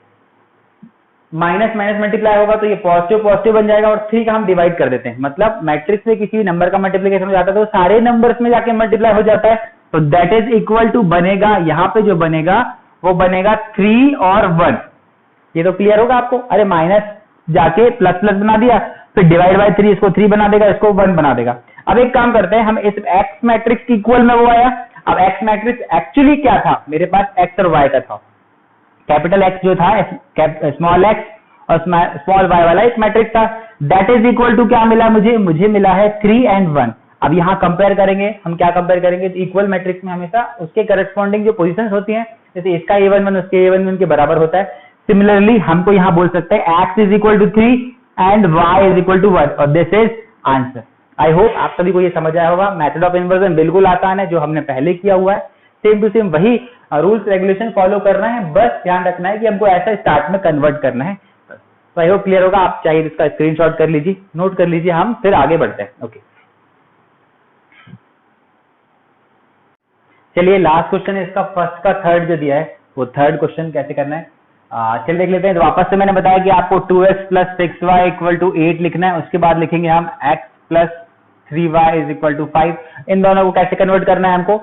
माइनस माइनस मल्टीप्लाई होगा तो ये पॉजिटिव बन जाएगा और 3 का हम डिवाइड कर देते हैं। मतलब मैट्रिक्स में किसी भी नंबर का मल्टीप्लिकेशन हो जाता है तो सारे नंबर्स में जाके मल्टीप्लाई हो जाता है। तो दैट इज इक्वल टू बनेगा, यहाँ पे जो बनेगा वो बनेगा 3 और 1। ये तो क्लियर होगा आपको। अरे माइनस जाके प्लस प्लस बना दिया, फिर डिवाइड बाय 3, इसको 3 बना देगा, इसको 1 बना देगा। अब एक काम करते हैं, हम इस एक्स मैट्रिक्स की इक्वल में वो आया। अब एक्स मैट्रिक्स एक्चुअली क्या था, मेरे पास एक्स और वाई का था। कैपिटल एक्स जो था, स्मॉल एक्स और स्मॉल वाई वाला एक मैट्रिक्स था। दैट इज इक्वल टू क्या मिला मुझे मिला है 3 and 1। अब यहाँ कंपेयर करेंगे, हम क्या कंपेयर करेंगे, तो इक्वल मैट्रिक्स में हमेशा उसके करस्पॉन्डिंग जो पोजीशंस होती हैं, जैसे इसका a11 उसके a11 के बराबर होता है। सिमिलरली हमको यहाँ बोल सकते हैं x is equal to 3 and y is equal to 1 और this is answer. I hope आप सभी को ये समझ आया होगा। मेथड ऑफ इन्वर्जन बिल्कुल आसान है, जो हमने पहले किया हुआ है, सेम टू सेम वही रूल्स रेगुलेशन फॉलो करना है। बस ध्यान रखना है कि हमको ऐसा स्टार्ट में कन्वर्ट करना है। तो आई होप क्लियर होगा। आप चाहिए इसका स्क्रीनशॉट कर लीजिए, नोट कर लीजिए, हम फिर आगे बढ़ते हैं। ओके, चलिए लास्ट क्वेश्चन है इसका, फर्स्ट का थर्ड जो दिया है वो थर्ड क्वेश्चन कैसे करना है चलिए देख लेते हैं। तो वापस से मैंने बताया कि आपको 2x + 6y = 8 लिखना है। उसके बाद लिखेंगे हम x + 3y = 5। इन दोनों को कैसे कन्वर्ट करना है हमको,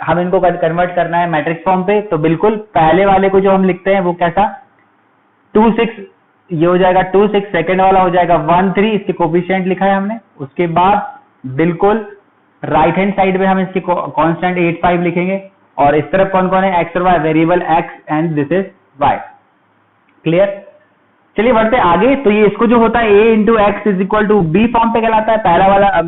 हम इनको कन्वर्ट करना है मैट्रिक्स फॉर्म पे। तो बिल्कुल पहले वाले को जो हम लिखते हैं वो कैसा, 2 6 ये हो जाएगा 2 6, सेकंड वाला हो जाएगा 1 3, इसके कोफिशिएंट लिखा है हमने। उसके बाद बिल्कुल राइट हैंड साइड में हम इसके कांस्टेंट 8 5 लिखेंगे, और इस तरफ कौन कौन है, एक्स और Y, variable X and this is Y. Clear? चलिए बढ़ते आगे। तो ये इसको जो होता है a into X is equal to B form पे कहलाता है। पहला वाला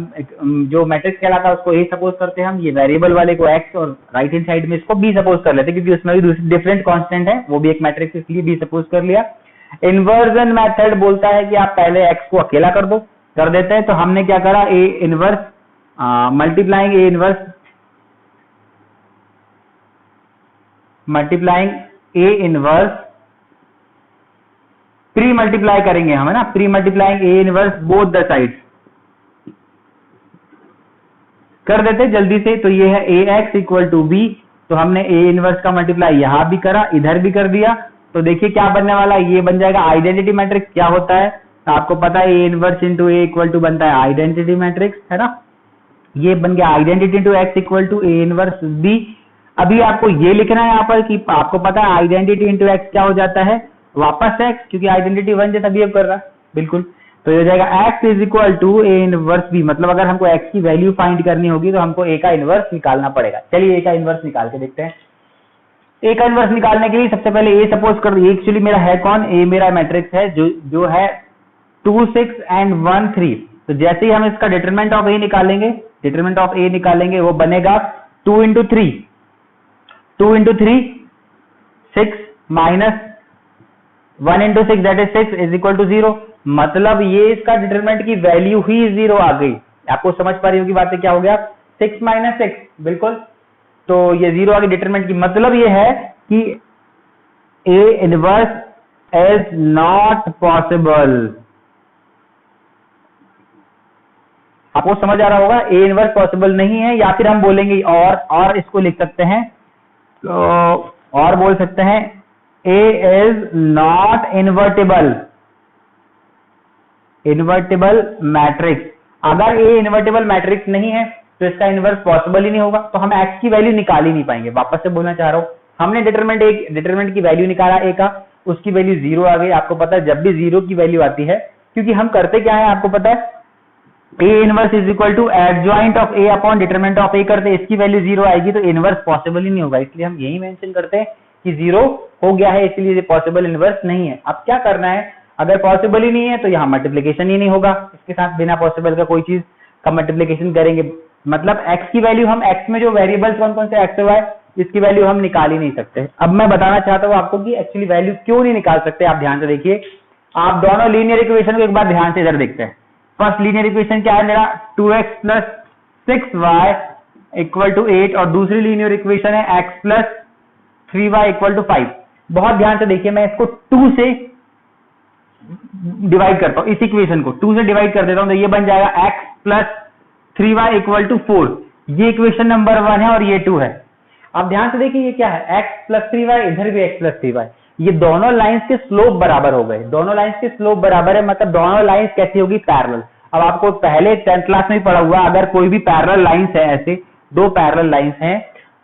जो मैट्रिक्स कहलाता है उसको a सपोज करते हैं हम, ये वेरिएबल वाले को x और राइट हैंड साइड में इसको b सपोज कर लेते हैं, क्योंकि उसमें भी डिफरेंट कांस्टेंट है, वो भी एक मैट्रिक्स, इसलिए b सपोज कर लिया। इन्वर्जन मेथड बोलता है कि आप पहले x को अकेला कर दो, कर देते हैं। तो हमने क्या करा, a inverse multiplying a inverse pre multiply करेंगे हम, है ना, pre multiplying a inverse both the sides कर देते जल्दी से। तो ये है ax इक्वल टू b, तो हमने a इनवर्स का मल्टीप्लाई यहां भी करा, इधर भी कर दिया। तो देखिए क्या बनने वाला है, ये बन जाएगा आइडेंटिटी मैट्रिक्स। क्या होता है तो आपको पता है, a inverse into a equal to बनता है आइडेंटिटी मैट्रिक्स, है ना। ये बन गया identity into X equal to a inverse b। अभी आपको ये लिखना है यहाँ पर कि आपको पता है आइडेंटिटी इंटू एक्स क्या हो जाता है, वापस x, क्योंकि आइडेंटिटी 1 जैसा बिहेव कर रहा है, बिल्कुल। तो ये हो जाएगा x is equal to a inverse b। मतलब अगर हमको x की वैल्यू फाइंड करनी होगी तो हमको a का इनवर्स निकालना पड़ेगा। चलिए a का इनवर्स निकाल के देखते हैं। a का इनवर्स निकालने के लिए सबसे पहले a सपोज कर दो। एक्चुअली मेरा है कौन, a मेरा मैट्रिक्स है जो है 2 6 एंड 1 3। तो जैसे ही हम इसका डिटरमिनेंट ऑफ a निकालेंगे, वो बनेगा 2 into 3 6 minus 1 into 6 that is 6 is equal to 0। मतलब ये इसका डिटरमिनेंट की वैल्यू ही 0 आ गई। आपको समझ पा रही होगी बातें, क्या हो गया, 6 माइनस 6, बिल्कुल। तो ये 0 आ गई डिटरमिनेंट की। मतलब ये है कि a inverse is not possible. आपको समझ आ रहा होगा, a इनवर्स पॉसिबल नहीं है, या फिर हम बोलेंगे और इसको लिख सकते हैं, तो और बोल सकते हैं a is not invertible matrix. अगर a इन्वर्टिबल मैट्रिक्स नहीं है तो इसका इनवर्स पॉसिबल ही नहीं होगा, तो हम x की वैल्यू निकाल ही नहीं पाएंगे। वापस से बोलना चाह रहा हूं, हमने डिटरमिनेंट की वैल्यू निकाला a का, उसकी वैल्यू 0 आ गई। आपको पता है जब भी 0 की वैल्यू आती है, क्योंकि हम करते क्या है आपको पता है, a inverse is equal to adjoint of a upon determinant of a करते, इसकी वैल्यू 0 आएगी तो इनवर्स पॉसिबल ही नहीं होगा। इसलिए हम यही मेंशन करते हैं कि 0 हो गया है, इसलिए पॉसिबल इनवर्स नहीं है। अब क्या करना है, अगर पॉसिबल ही नहीं है तो यहाँ मल्टीप्लिकेशन ही नहीं होगा इसके साथ, बिना पॉसिबल का कोई चीज का मल्टीप्लिकेशन करेंगे। मतलब x की वैल्यू हम x में जो वेरिएबल्स कौन कौन से x और y, इसकी वैल्यू हम निकाल ही नहीं सकते। अब मैं बताना चाहता हूँ आपको कि एक्चुअली वैल्यू क्यों नहीं निकाल सकते। आप ध्यान से देखिए, आप दोनों लीनियर इक्वेशन को एक बार ध्यान से इधर देखते हैं। फर्स्ट लीनियर इक्वेशन क्या है मेरा, 2x plus 6y equal to 8, और दूसरी लीनियर इक्वेशन है x plus 3y equal to 5। बहुत ध्यान से देखिए, मैं इसको 2 से डिवाइड करता हूं, इस इक्वेशन को 2 से डिवाइड कर देता हूं, तो ये बन जाएगा x plus 3y equal to 4। ये इक्वेशन नंबर 1 है और ये 2 है। अब ध्यान से देखिए, ये क्या है, x प्लस 3y, इधर भी x प्लस 3y। ये दोनों लाइंस के स्लोप बराबर हो गए, दोनों लाइंस के स्लोप बराबर है, मतलब दोनों लाइंस कैसी होगी, पैरेलल। अब आपको पहले 10th क्लास में ही पढ़ा हुआ, अगर कोई भी पैरेलल लाइंस है, ऐसे दो पैरेलल लाइंस हैं,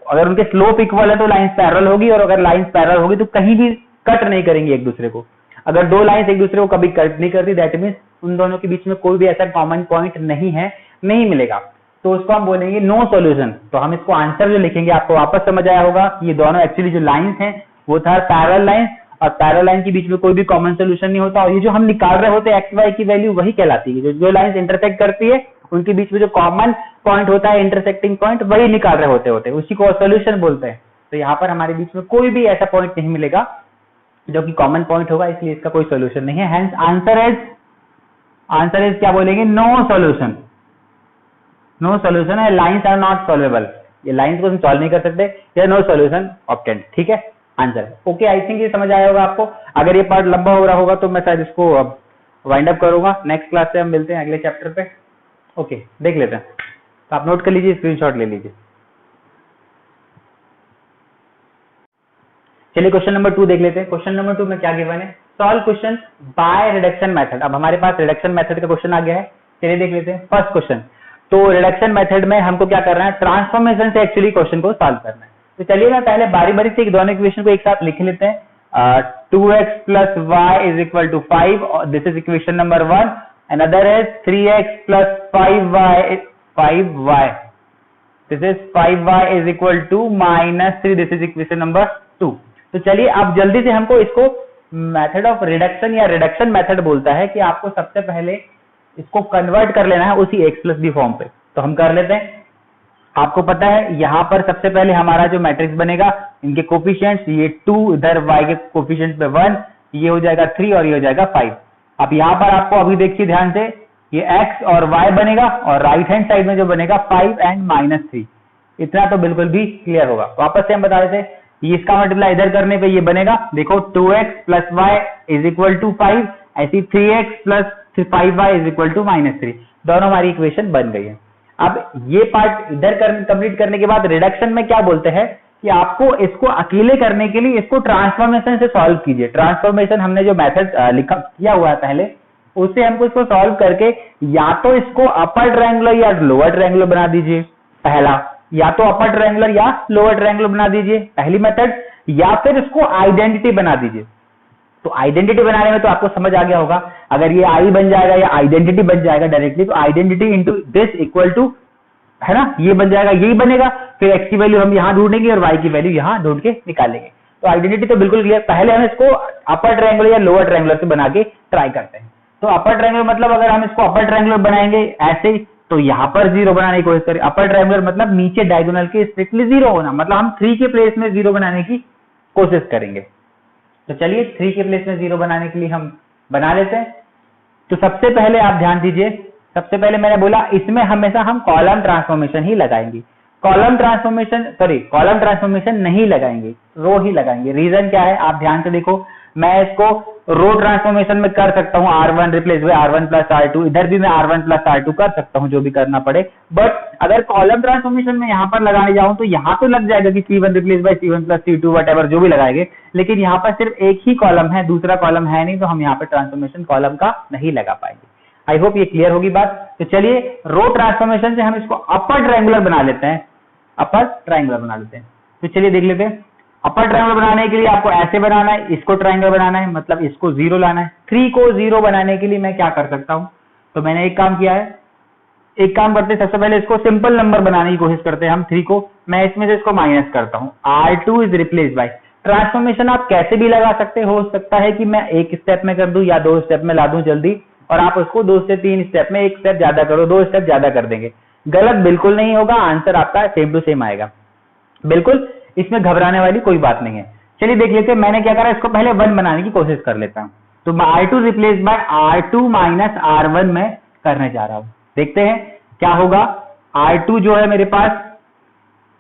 अगर उनके स्लोप इक्वल है तो लाइंस पैरेलल होगी, और अगर लाइंस पैरेलल होगी तो कहीं भी कट नहीं करेंगी एक दूसरे को। अगर दो लाइंस एक दूसरे को कभी कट नहीं करती, दैट मींस उन दोनों के बीच में कोई भी ऐसा कॉमन पॉइंट नहीं है, नहीं मिलेगा, तो उसको हम बोलेंगे नो सॉल्यूशन। तो हम इसको आंसर जो लिखेंगे, आपको वापस समझ आया होगा कि ये दोनों एक्चुअली जो लाइंस हैं वो था पैरेलल लाइंस, और पैरेलल लाइन के बीच में कोई भी कॉमन सोल्यूशन नहीं होता। और ये जो हम निकाल रहे होते हैं एक्स वाई की वैल्यू, वही कहलाती है। जो लाइंस इंटरसेक्ट करती है उनके बीच में जो कॉमन पॉइंट होता है, इंटरसेक्टिंग पॉइंट, वही निकाल रहे होते उसी को सोल्यूशन बोलते हैं। तो यहाँ पर हमारे बीच में कोई भी ऐसा पॉइंट नहीं मिलेगा जो कि कॉमन पॉइंट होगा, इसलिए इसका कोई सोल्यूशन नहीं है। हेंस आंसर इज क्या बोलेंगे, नो सोल्यूशन। नो सोल्यूशन है, लाइंस आर नॉट सॉल्वेबल, ये लाइंस को हम सॉल्व नहीं कर सकते, या नो सोल्यूशन ऑब्टेन्ड। ठीक है, आंसर है। ओके, आई थिंक ये समझ आया होगा आपको। अगर ये पार्ट लंबा हो रहा होगा तो मैं शायद इसको अब वाइंड अप करूंगा। नेक्स्ट क्लास से हम मिलते हैं अगले चैप्टर पे। ओके, देख लेते हैं, तो आप नोट कर लीजिए, स्क्रीनशॉट ले लीजिए। चलिए क्वेश्चन नंबर 2 देख लेते हैं। क्वेश्चन नंबर 2 में क्या गिवन है, solve question by reduction method. अब हमारे पास रिडक्शन मेथड का क्वेश्चन आ गया है, चलिए देख लेते हैं फर्स्ट क्वेश्चन। तो रिडक्शन मेथड में हमको क्या करना है, ट्रांसफॉर्मेशन से एक्चुअली क्वेश्चन को सॉल्व करना है। तो चलिए मैं पहले बारी बारी से दोनों इक्वेशन को एक साथ लिख लेते हैं, 2x plus y is equal to 5. This is equation number 1. Another is 3x plus 5y. This is 5y is equal to minus 3. This is equation number 2. तो चलिए अब जल्दी से हमको इसको मेथड ऑफ रिडक्शन या रिडक्शन मेथड बोलता है कि आपको सबसे पहले इसको कन्वर्ट कर लेना है उसी x प्लस बी फॉर्म पे। तो हम कर लेते हैं। आपको पता है यहां पर सबसे पहले हमारा जो मैट्रिक्स बनेगा, इनके कोफिशिएंट्स, ये 2, इधर y के कोफिशिएंट पे 1, ये हो जाएगा 3 और ये हो जाएगा 5। अब यहां पर आपको अभी देखिए ध्यान से, ये x और y बनेगा और राइट हैंड साइड में जो बनेगा 5 एंड माइनस 3। इतना तो बिल्कुल भी क्लियर होगा। वापस से हम बता देते हैं, ये इसका मल्टीप्लाई इधर करने पे ये बनेगा, देखो 2x plus y is equal to 5, ऐसी 3x plus 5y is equal to minus 3। दोनों हमारी इक्वेशन बन गई है। अब ये पार्ट इधर कंप्लीट करने के बाद रिडक्शन में क्या बोलते हैं कि आपको इसको अकेले करने के लिए इसको ट्रांसफॉर्मेशन से सॉल्व कीजिए। ट्रांसफॉर्मेशन हमने जो मेथड लिखा किया हुआ है पहले, उससे हमको इसको सॉल्व करके या तो इसको अपर ट्रायंगुलर या लोअर ट्रायंगुलर बना दीजिए, पहला, या तो अपर ट्रायंगुलर या लोअर ट्रायंगुलर बना दीजिए पहली मेथड, या फिर इसको आइडेंटिटी बना दीजिए। तो आइडेंटिटी बनाने में तो आपको समझ आ गया होगा, अगर ये आई बन जाएगा या आइडेंटिटी बन जाएगा डायरेक्टली, तो identity into this equal to, है ना, ये बन जाएगा, यही बनेगा। फिर एक्स की वैल्यू हम यहां ढूंढेंगे और वाई की वैल्यू यहां ढूंढ के निकालेंगे। तो आइडेंटिटी तो बिल्कुल क्लियर। पहले हम इसको अपर ट्रायंगुलर या लोअर ट्रायंगुलर से बना के ट्राई करते हैं। तो अपर ट्रायंगुलर मतलब अगर हम इसको अपर ट्रायंगुलर बनाएंगे ऐसे, तो यहां पर 0 बनाने की कोशिश करें। अपर ट्रायंगुलर मतलब नीचे डायगोनल के स्ट्रिक्टली 0 होना, मतलब हम 3 के प्लेस में 0 बनाने की कोशिश करेंगे। तो चलिए 3 के प्लेस में 0 बनाने के लिए हम बना लेते हैं। तो सबसे पहले आप ध्यान दीजिए, सबसे पहले मैंने बोला इसमें हमेशा हम कॉलम ट्रांसफॉर्मेशन ही लगाएंगे। कॉलम ट्रांसफॉर्मेशन नहीं लगाएंगे, रो ही लगाएंगे। रीजन क्या है आप ध्यान से देखो, मैं इसको रो ट्रांसफॉर्मेशन में कर सकता हूं, R1 replace by R1 plus R2, इधर भी मैं R1 प्लस R2 कर सकता हूं, जो भी करना पड़े। बट अगर कॉलम ट्रांसफॉर्मेशन में यहां पर लगाने जाऊं तो यहां तो लग जाएगा कि C1 replace by C1 plus C2 whatever जो भी लगाएंगे, लेकिन यहां पर सिर्फ एक ही कॉलम है, दूसरा कॉलम है नहीं, तो हम यहाँ पर ट्रांसफॉर्मेशन कॉलम का नहीं लगा पाएंगे। आई होप ये क्लियर होगी बात। तो चलिए रो ट्रांसफॉर्मेशन से हम इसको अपर ट्रायंगुलर बना लेते हैं, अपर ट्रायंगुलर बना लेते हैं। तो चलिए देख लेते हैं। अपर ट्रायंगुलर बनाने के लिए आपको ऐसे बनाना है, इसको ट्रायंगल बनाना है, मतलब इसको 0 लाना है। 3 को 0 बनाने के लिए मैं क्या कर सकता हूं, तो मैंने एक काम किया है, एक काम करते हैं, सबसे पहले इसको सिंपल नंबर बनाने की कोशिश करते हैं हम 3 को। मैं इसमें से इसको माइनस करता हूं, R2 is replace by. Transformation आप कैसे भी लगा सकते हो सकता है कि मैं एक स्टेप में कर दूं या 2 स्टेप में ला दूं जल्दी, और आप उसको 2 से 3 स्टेप में, एक स्टेप ज्यादा करो, 2 स्टेप ज्यादा कर देंगे, गलत बिल्कुल नहीं होगा, आंसर आपका सेम टू सेम आएगा। बिल्कुल इसमें घबराने वाली कोई बात नहीं है। चलिए देख लेते हैं, मैंने क्या करा, इसको पहले 1 बनाने की कोशिश कर लेता हूं। तो R2 replace by R2 minus R1 में करने जा रहा हूं। देखते हैं क्या होगा। R2 जो है मेरे पास,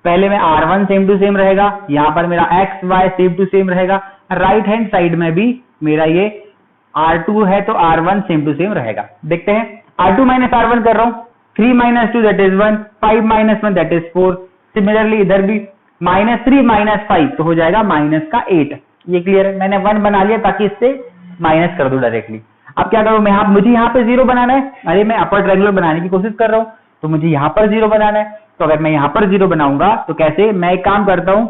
पहले में R1 सेम टू सेम रहेगा, यहां पर मेरा X Y same to same रहेगा, राइट हैंड साइड में भी मेरा ये R2 है तो R1 सेम टू सेम रहेगा। देखते हैं, R2 माइनस R1 कर रहा हूं, 3 minus 2 that is 1, 5 minus 1 that is 4। Similarly इधर भी माइनस 3 माइनस 5 तो हो जाएगा माइनस का 8। ये क्लियर है, मैंने 1 बना लिया ताकि इससे माइनस कर दो डायरेक्टली। अब क्या करूं मैं, मुझे यहाँ पे 0 बनाना है, अरे मैं अपर ट्रायंगुलर बनाने की कोशिश कर रहा हूं, तो मुझे यहाँ पर 0 बनाना है। तो अगर मैं यहाँ पर 0 बनाऊंगा तो कैसे, मैं एक काम करता हूं,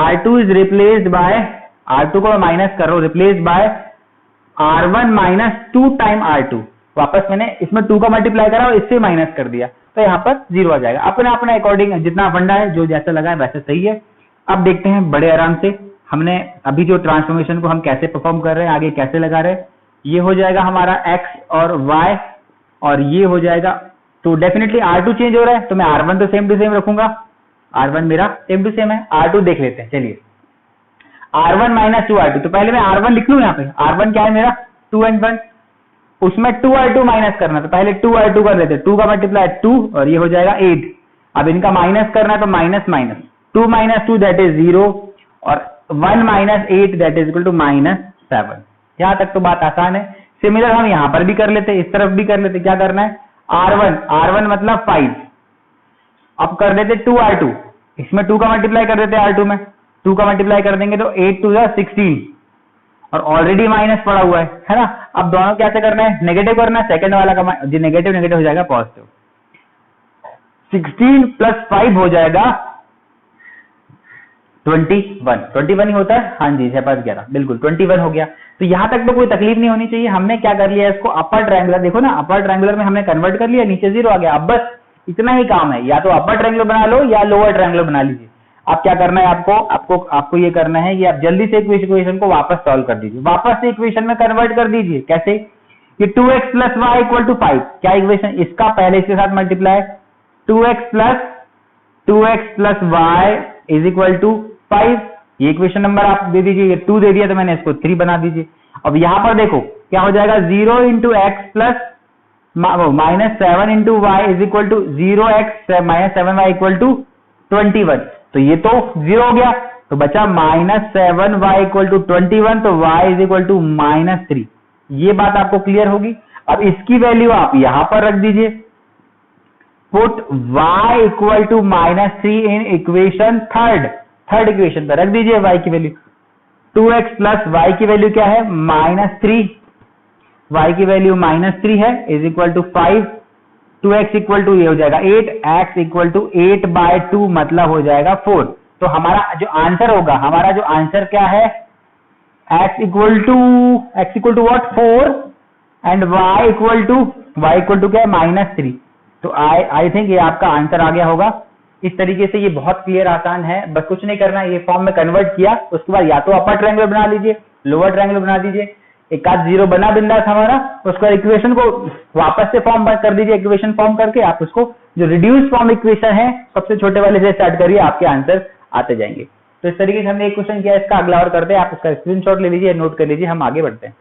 R2 is replaced by, R2 को मैं माइनस कर रहा हूं, replace by R1 minus 2 time R2। वापस मैंने इसमें 2 का मल्टीप्लाई करा और इससे माइनस कर दिया, तो यहाँ पर 0 आ जाएगा। अपना अपना अकॉर्डिंग जितना फंडा है, जो जैसा लगा है वैसे सही है। अब देखते हैं बड़े आराम से, हमने अभी जो ट्रांसफॉर्मेशन को हम कैसे परफॉर्म कर रहे हैं, आगे कैसे लगा रहे हैं। ये हो जाएगा हमारा x और y, और ये हो जाएगा, तो डेफिनेटली R2 चेंज हो रहा है, तो मैं R1 तो सेम टू सेम रखूंगा, R1 मेरा सेम टू सेम है। R2 देख लेते हैं, चलिए R1 माइनस 2R2, तो पहले मैं R1 लिख लूं, यहाँ पे R1 क्या है मेरा 2 and 1, उसमें 2R2 माइनस करना, तो पहले 2R2 कर लेते हैं, 2 का मल्टीप्लाई 2 और ये हो जाएगा 8। अब इनका माइनस करना है तो minus minus 2 minus 2 that is 0 और 1 minus 8 that is equal to minus 7। यहां तक तो बात आसान है। सिमिलर हम यहां पर भी कर लेते, इस तरफ भी कर लेते। क्या करना है, R1 मतलब 5, अब कर देते 2R2, इसमें 2 का मल्टीप्लाई कर देते R2 में, 2 का मल्टीप्लाई कर देंगे तो 8 2 16, और ऑलरेडी माइनस पड़ा हुआ है ना। अब दोनों कैसे करना है, नेगेटिव करना है, सेकंड वाला का जो नेगेटिव नेगेटिव हो जाएगा पॉजिटिव। 16 प्लस 5 हो जाएगा 21 ही होता है, हाँ जी 6×5=11, बिल्कुल 21 हो गया। तो यहाँ तक तो कोई तकलीफ नहीं होनी चाहिए। हमने क्या कर लिया इसको अपर ट्रायंगुलर, देखो ना अपर ट्रायंगुलर में हमने कन्वर्ट कर लिया, नीचे 0 आ गया। अब बस इतना ही काम है, या तो अपर ट्रायंगुलर बना लो या लोअर ट्रायंगुलर बना लीजिए। आप क्या करना है, आपको ये करना है कि आप जल्दी से इक्वेशन को वापस सॉल्व कर दीजिए, वापस से इक्वेशन में कन्वर्ट कर दीजिए। कैसे, कि 2x + y = 5, क्या इक्वेशन, इसका पहले इसके साथ मल्टीप्लाई, 2x + y = 5, ये इक्वेशन नंबर आप दे दीजिए। ये 2 दे दिया तो मैंने इसको 3 बना दीजिए। अब यहां पर देखो क्या हो जाएगा, 0 × x + -7 × y = 0x - 7y = 21, तो ये तो 0 हो गया, तो बचा -7y = 21, तो y = -3। ये बात आपको क्लियर होगी। अब इसकी वैल्यू आप यहां पर रख दीजिए, put y = -3 in equation third equation पर रख दीजिए y की वैल्यू। 2x + y की वैल्यू क्या है, -3, y की वैल्यू -3 है, = 5, 2x = ये हो जाएगा 8, x = 8/2 मतलब हो जाएगा 4। तो हमारा जो आंसर होगा, हमारा जो आंसर क्या है, x = what, 4 एंड y = क्या है, -3। तो आई थिंक ये आपका आंसर आ गया होगा। इस तरीके से ये बहुत क्लियर आसान है, बस कुछ नहीं करना है, ये फॉर्म में कन्वर्ट किया, उसके बाद या तो अपर ट्रायंगुलर बना लीजिए, लोअर ट्रायंगुलर बना दीजिए, एक आध 0 बना बिंदास हमारा, उसका इक्वेशन को वापस से फॉर्म कर दीजिए, इक्वेशन फॉर्म करके आप उसको जो रिड्यूस फॉर्म इक्वेशन है सबसे छोटे वाले से स्टार्ट करिए, आपके आंसर आते जाएंगे। तो इस तरीके से हमने एक क्वेश्चन किया, इसका अगला और करते हैं, आप उसका स्क्रीनशॉट ले लीजिए, नोट कर लीजिए, हम आगे बढ़ते हैं।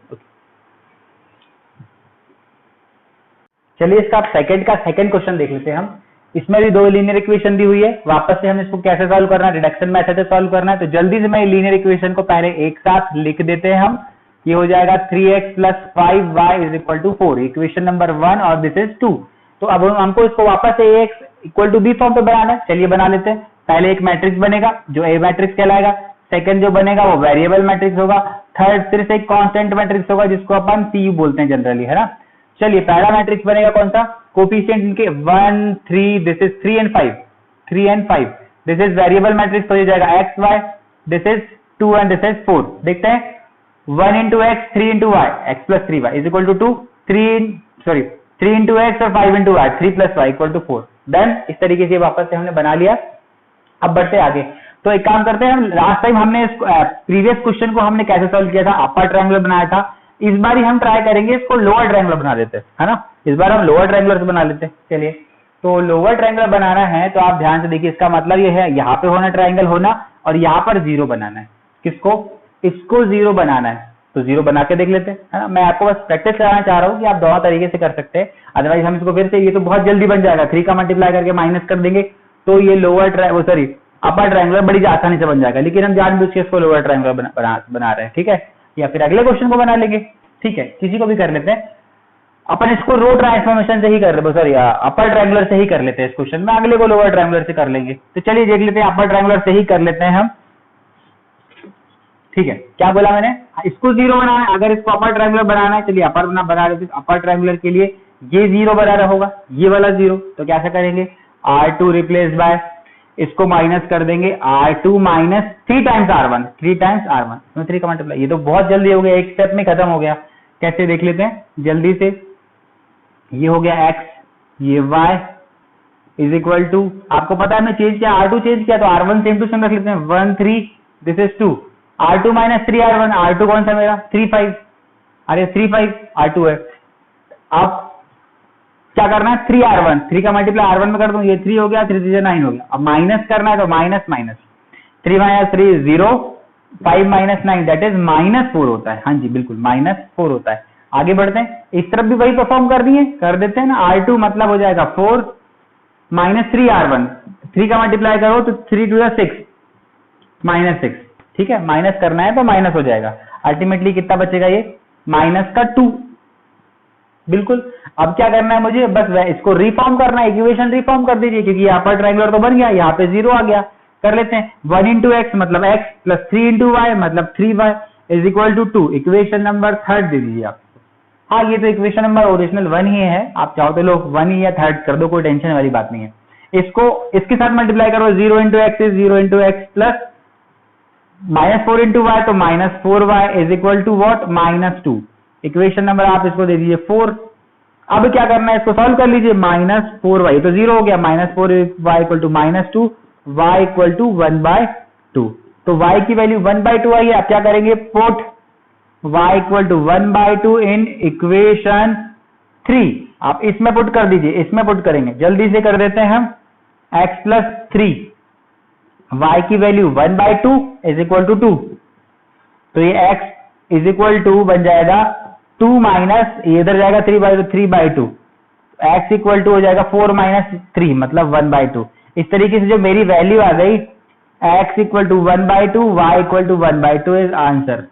चलिए इसका आप सेकंड क्वेश्चन देख लेते हैं हम। इसमें भी 2 लीनियर इक्वेशन दी हुई है, वापस से हम इसको कैसे सॉल्व करना है, रिडक्शन मेथड से सॉल्व करना है। तो जल्दी से मैं लीनियर इक्वेशन को पहले एक साथ लिख देते हैं हम। ये हो जाएगा 3x + 5y = 4, इक्वेशन नंबर 1, और दिस इज 2। तो अब हमको इसको वापस से ax = b फॉर्म पे बनाना है, चलिए बना लेते हैं। पहले एक मैट्रिक्स बनेगा जो a मैट्रिक्स कहलाएगा, सेकंड जो बनेगा वो वेरिएबल मैट्रिक्स होगा, थर्ड सिर्फ एक कांस्टेंट मैट्रिक्स होगा जिसको अपन cu बोलते हैं जनरली, है ना। चलिए पहला मैट्रिक्स बनेगा कौन सा, कोफिशिएंट इनके 1 3, this is 3 and 5, this is variable matrix, तो ये जाएगा x y, this is 2 and this is 4। देखते हैं 1 × x 3 × y, x + 3y = 2, 3 × x और 5 × y, 3 + y = 4। डन। इस तरीके से वापस से हमने बना लिया। अब बढ़ते आगे। तो एक काम करते हैं, हम लास्ट टाइम हमने प्रीवियस क्वेश्चन को हमने कैसे सॉल्व किया था, अपर ट्रायंगुलर बनाया था। इस बार ही हम ट्राई करेंगे इसको लोअर ट्रायंगुलर बना लेते हैं, है ना। इस बार हम लोअर ट्रायंगुलर से बना लेते हैं। चलिए, तो लोअर ट्रायंगुलर बनाना है तो आप ध्यान से देखिए, इसका मतलब ये है यहाँ पे होना ट्रायंगल होना और यहाँ पर 0 बनाना है। किसको, इसको 0 बनाना है, तो 0 बना के देख लेते हैं, है ना। मैं आपको बस प्रैक्टिस कराना चाह रहा हूँ कि आप दोनों तरीके से कर सकते हैं, अदरवाइज हम इसको फिर से, ये तो बहुत जल्दी बन जाएगा, 3 का मल्टीप्लाई करके माइनस कर देंगे तो ये अपर ट्रायंगुलर बड़ी आसानी से बन जाएगा। लेकिन हम जानबूझ के इसको लोअर ट्रायंगुलर बना रहे हैं, ठीक है। या फिर अगले क्वेश्चन को बना लेंगे, ठीक है, किसी को भी कर लेते हैं। अपन इसको रो ट्रांसफॉर्मेशन से ही कर रहे, सॉरी अपर ट्रायंगुलर से ही कर लेते हैं इस क्वेश्चन में, अगले को लोअर ट्रायंगुलर से कर लेंगे। तो चलिए देख लेते हैं, अपर ट्रायंगुलर से ही कर लेते हैं हम, ठीक है। क्या बोला मैंने, इसको 0 बनाना है, अगर इसको अपर ट्रायंगुलर बनाना है, चलिए अपर बना लेते हैं। अपर ट्रायंगुलर के लिए ये 0 बना होगा, ये वाला 0, तो कैसे करेंगे, R2 रिप्लेस बाय, इसको माइनस कर देंगे R2 - 3 times R1, 3 times R1, 3 का मल्टीप्लाई। ये तो बहुत जल्दी हो गया, एक स्टेप में खत्म हो गया। कैसे देख लेते हैं जल्दी से, ये हो गया x, ये y = आपको पता है मैं चेंज किया, R2 चेंज किया तो R1 सेम टू सेम रख लेते हैं, 1 3, this is 2, R2 - 3 R1, R2 कौन सा मेरा 3 5, अरे 3 5 R2 है। अब क्या करना है, 3 R1, 3 का मल्टीप्लाई R1 में कर दूं, ये 3 हो गया, 3 3 9 हो गया। अब माइनस करना है तो माइनस 3 - 3 0, 5 - 9 दैट इज -4 होता है। हाँ जी बिल्कुल -4 होता है। आगे बढ़ते हैं, इस तरफ भी वही परफॉर्म कर देते हैं ना। R2 मतलब हो जाएगा 4 - 3 R1, 3 का मल्टीप्लाई करो तो 3 2 6, -6, ठीक है। माइनस करना है तो माइनस हो जाएगा, अल्टीमेटली कितना बचेगा, ये -2, बिल्कुल। अब क्या करना है मुझे, बस इसको रिफॉर्म करना है, इक्वेशन रिफॉर्म कर दीजिए, क्योंकि यहाँ पर ट्रायंगुलर तो बन गया, यहाँ पे 0 आ गया। कर लेते हैं, 1 × x मतलब x, + 3 × y मतलब 3y = 2, इक्वेशन नंबर 3 दे दीजिए आप। हाँ, ये तो इक्वेशन नंबर ओरिजिनल 1 ही है, आप चाहो तो लोग 1 ही या 3 कर दो, कोई टेंशन वाली बात नहीं है। इसको इसके साथ मल्टीप्लाई करो, 0 × x is 0 × x + -4 into Y, तो -4y is equal to what, -2। Equation number आप इसको दे दीजिए 4। अब क्या करना है, इसको सॉल्व कर लीजिए। -4y तो 0 हो गया, -4y equal to -2, y equal to 1/2। तो y की वैल्यू 1/2 आई है। आप क्या करेंगे, put y equal to 1/2 in equation 3। आप इसमें पुट कर दीजिए, इसमें पुट करेंगे, जल्दी से कर देते हैं हम। x प्लस 3, y की वैल्यू 1/2 इज इक्वल टू 2। तो ये x इज इक्वल टू बन जाएगा 2 माइनस, ये इधर जाएगा 3/2, x इक्वल टू हो जाएगा 4 माइनस 3 मतलब 1/2। इस तरीके से जो मेरी वैल्यू आ गई x equal to 1/2, y equal to 1/2 is answer.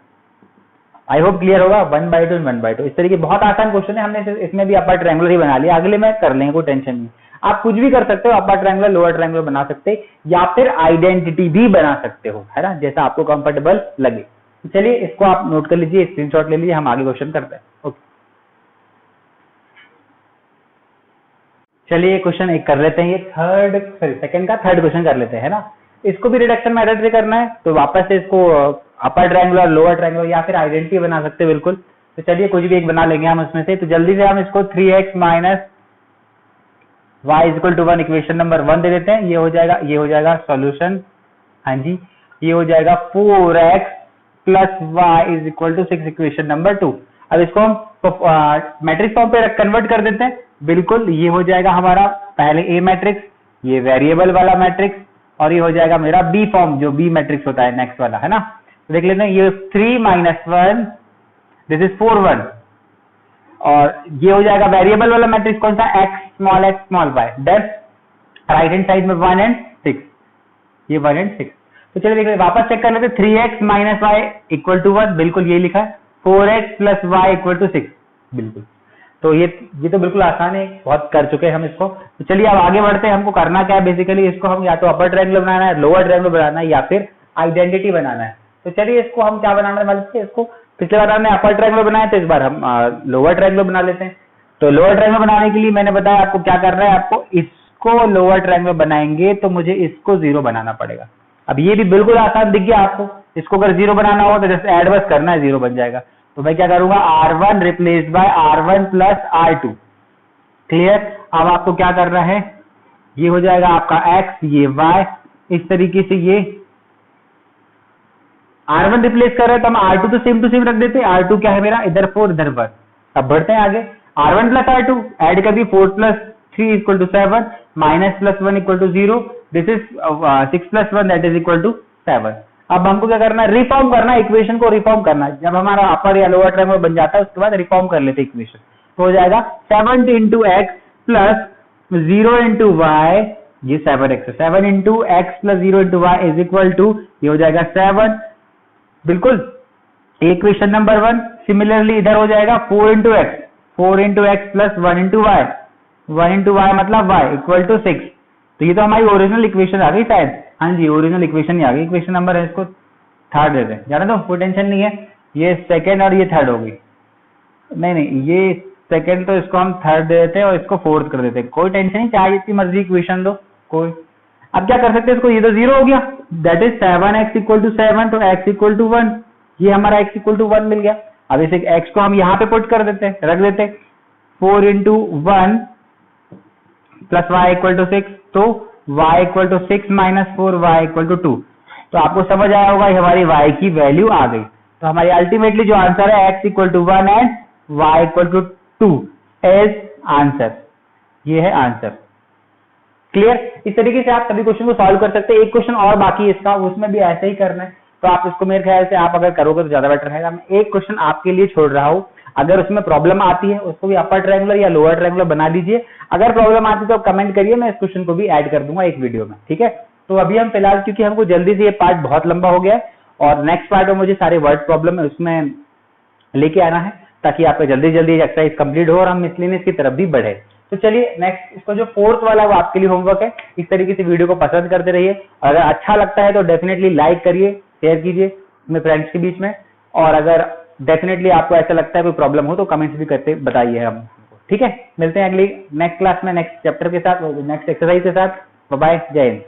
I hope clear होगा। 1/2 एंड 1/2 इस तरीके बहुत आसान क्वेश्चन है, हमने इसमें भी अपर ट्रायंगुलर ही बना लिया, अगले में कर लेंगे, कोई टेंशन नहीं। आप कुछ भी कर सकते हो, अपर ट्रायंगुलर लोअर ट्रायंगुलर बना सकते या फिर आइडेंटिटी भी बना सकते हो, है ना, जैसा आपको कंफर्टेबल लगे। तो चलिए इसको आप नोट कर लीजिए, स्क्रीनशॉट ले लीजिए, हम आगे क्वेश्चन करते हैं। ओके, चलिए क्वेश्चन एक कर लेते हैं, ये सेकंड का थर्ड क्वेश्चन कर लेते हैं, है ना। इसको भी रिडक्शन मेथड से करना है, तो वापस से इसको अपर ट्रायंगुलर, लोअर ट्रायंगुलर या फिर आइडेंटिटी बना सकते हैं बिल्कुल। तो चलिए कुछ भी एक बना लेंगे हम उसमें से। तो जल्दी से हम इसको 3x minus y is equal to 1 equation number 1 दे देते हैं। ये हो जाएगा सॉल्यूशन। हाँ जी, ये हो जाएगा 4x plus y is equal to 6 equation number 2। अब इसको हम मैट्रिक्स फॉर्म पे कन्वर्ट कर देते हैं। बिल्कुल, ये हो जाएगा हमारा पहले A मैट्रिक्स, ये वेरिएबल वाला मैट्रिक्स, और ये हो जाएगा मेरा B फॉर्म, जो B मैट्रिक्स होता है नेक्स्ट वाला, है ना। तो देख लेते हैं, ये 3 माइनस 1, दिस इज 4 1, और ये हो जाएगा वेरिएबल वाला मैट्रिक्स कौन सा, x small y, that right hand side में 1 एंड 6, ये 1 एंड 6। तो चलिए देखिए वापस चेक कर लेते हैं। 3x minus y equal to 1, बिल्कुल ये लिखा है। 4x plus y equal to 6, बिल्कुल। तो ये तो बिल्कुल आसान है, बहुत कर चुके हैं हम इसको। तो चलिए अब आगे बढ़ते हैं। हमको करना क्या है, बेसिकली इसको हम या तो अपर ट्रायंगुलर बनाना है, लोअर ट्रायंगुलर बनाना है, या फिर आइडेंटिटी बनाना है। तो चलिए इसको हम क्या बनाने वाले थे, इसको पिछले बार हमने अपर ट्रायंगुलर बनाया, तो इस बार हम लोअर ट्रायंगुलर बना लेते हैं। तो लोअर ट्रायंगुलर बनाने के लिए मैंने बताया आपको क्या करना है, आपको इसको लोअर ट्रायंगुलर बनाएंगे तो मुझे इसको 0 बनाना पड़ेगा। अब ये भी बिल्कुल आसान दिख गया आपको, इसको अगर 0 बनाना हो तो जैसे एड बस करना है, 0 बन जाएगा। तो मैं क्या करूंगा, R1 replace by R1 plus R2। Clear. अब आपको क्या करना है, ये हो जाएगा आपका x, ये y, इस तरीके से ये R1 रिप्लेस कर रहे हैं तो हम R2 तो सेम टू सेम रख देते हैं। R2 क्या है मेरा, इधर 4 इधर 1। अब बढ़ते हैं आगे, R1 प्लस R2 एड कर दी, 4 plus 3 equal to 7, minus plus 1 equal to 0, this is 6 plus 1 that is equal to 7। अब हमको क्या करना है, रिफॉर्म करना है, इक्वेशन को रिफॉर्म करना है। जब हमारा अपर या लोअर ट्रायंगुलर बन जाता है उसके बाद रिफॉर्म कर लेते हैं इक्वेशन। तो हो जाएगा 7 into X plus 0 into Y, ये 7x है, 7 into X plus 0 into Y is equal to, ये हो जाएगा 7, बिल्कुल इक्वेशन नंबर 1। सिमिलरली इधर हो जाएगा 4 into X plus 1 into Y, 1 into Y मतलब वाई इक्वल टू 6। तो ये तो हमारी ओरिजिनल इक्वेशन आ गई शायद, हाँ जी ओरिजिनल इक्वेशन ही आ गई। इक्वेशन नंबर है, इसको थर्ड देते हैं, जाना तो कोई टेंशन नहीं है। ये सेकेंड और ये थर्ड होगी, नहीं ये सेकेंड, तो इसको हम थर्ड दे देते हैं और इसको फोर्थ कर देते हैं, कोई टेंशन नहीं, चाहे जितनी मर्जी इक्वेशन दो कोई। अब क्या कर सकते हैं इसको, ये तो 0 हो गया, that is 7x equal to 7, तो x इक्वल टू 1, ये हमारा x इक्वल टू 1 मिल गया। अब इसे x को हम यहाँ पे पुट कर देते हैं, रख देते हैं, 4 into 1 plus Y equal to 6, तो y equal to 6 minus 4, Y equal to 2। तो आपको समझ आया होगा, हमारी y की वैल्यू आ गई। तो हमारी अल्टीमेटली जो आंसर है x equal to 1 and y equal to 2 is answer, ये है आंसर। क्लियर। इस तरीके से आप सभी क्वेश्चन को सॉल्व कर सकते हैं। एक क्वेश्चन और बाकी है इसका, उसमें भी ऐसे ही करना है, तो आप इसको मेरे ख्याल से आप अगर करोगे तो ज्यादा बेटर रहेगा। मैं एक क्वेश्चन आपके लिए छोड़ रहा हूं, अगर उसमें प्रॉब्लम आती है उसको भी अपर ट्रायंगुलर या लोअर ट्रायंगुलर बना लीजिए। अगर प्रॉब्लम आती है तो कमेंट करिए, मैं इस क्वेश्चन को भी ऐड कर दूंगा एक वीडियो में, ठीक है। तो अभी हम फिलहाल, क्योंकि हमको जल्दी से ये पार्ट बहुत लंबा हो गया है और नेक्स्ट पार्ट में मुझे सारे वर्ड प्रॉब्लम है उसमें लेके आना है, ताकि आपका जल्दी जल्दी एक्सरसाइज कंप्लीट हो और हम मिसलेनियस की तरफ भी बढ़े। तो चलिए नेक्स्ट, इसको जो फोर्थ वाला वो आपके लिए होमवर्क है। इस तरीके से वीडियो को पसंद करते रहिए, अगर अच्छा लगता है तो डेफिनेटली लाइक करिए, शेयर कीजिए अपने फ्रेंड्स के बीच में, और अगर डेफिनेटली आपको ऐसा लगता है कोई प्रॉब्लम हो तो कमेंट्स भी करते बताइए हमको, ठीक है। मिलते हैं अगली नेक्स्ट क्लास में नेक्स्ट चैप्टर के साथ, नेक्स्ट एक्सरसाइज के साथ। बाय बाय, जय हिंद।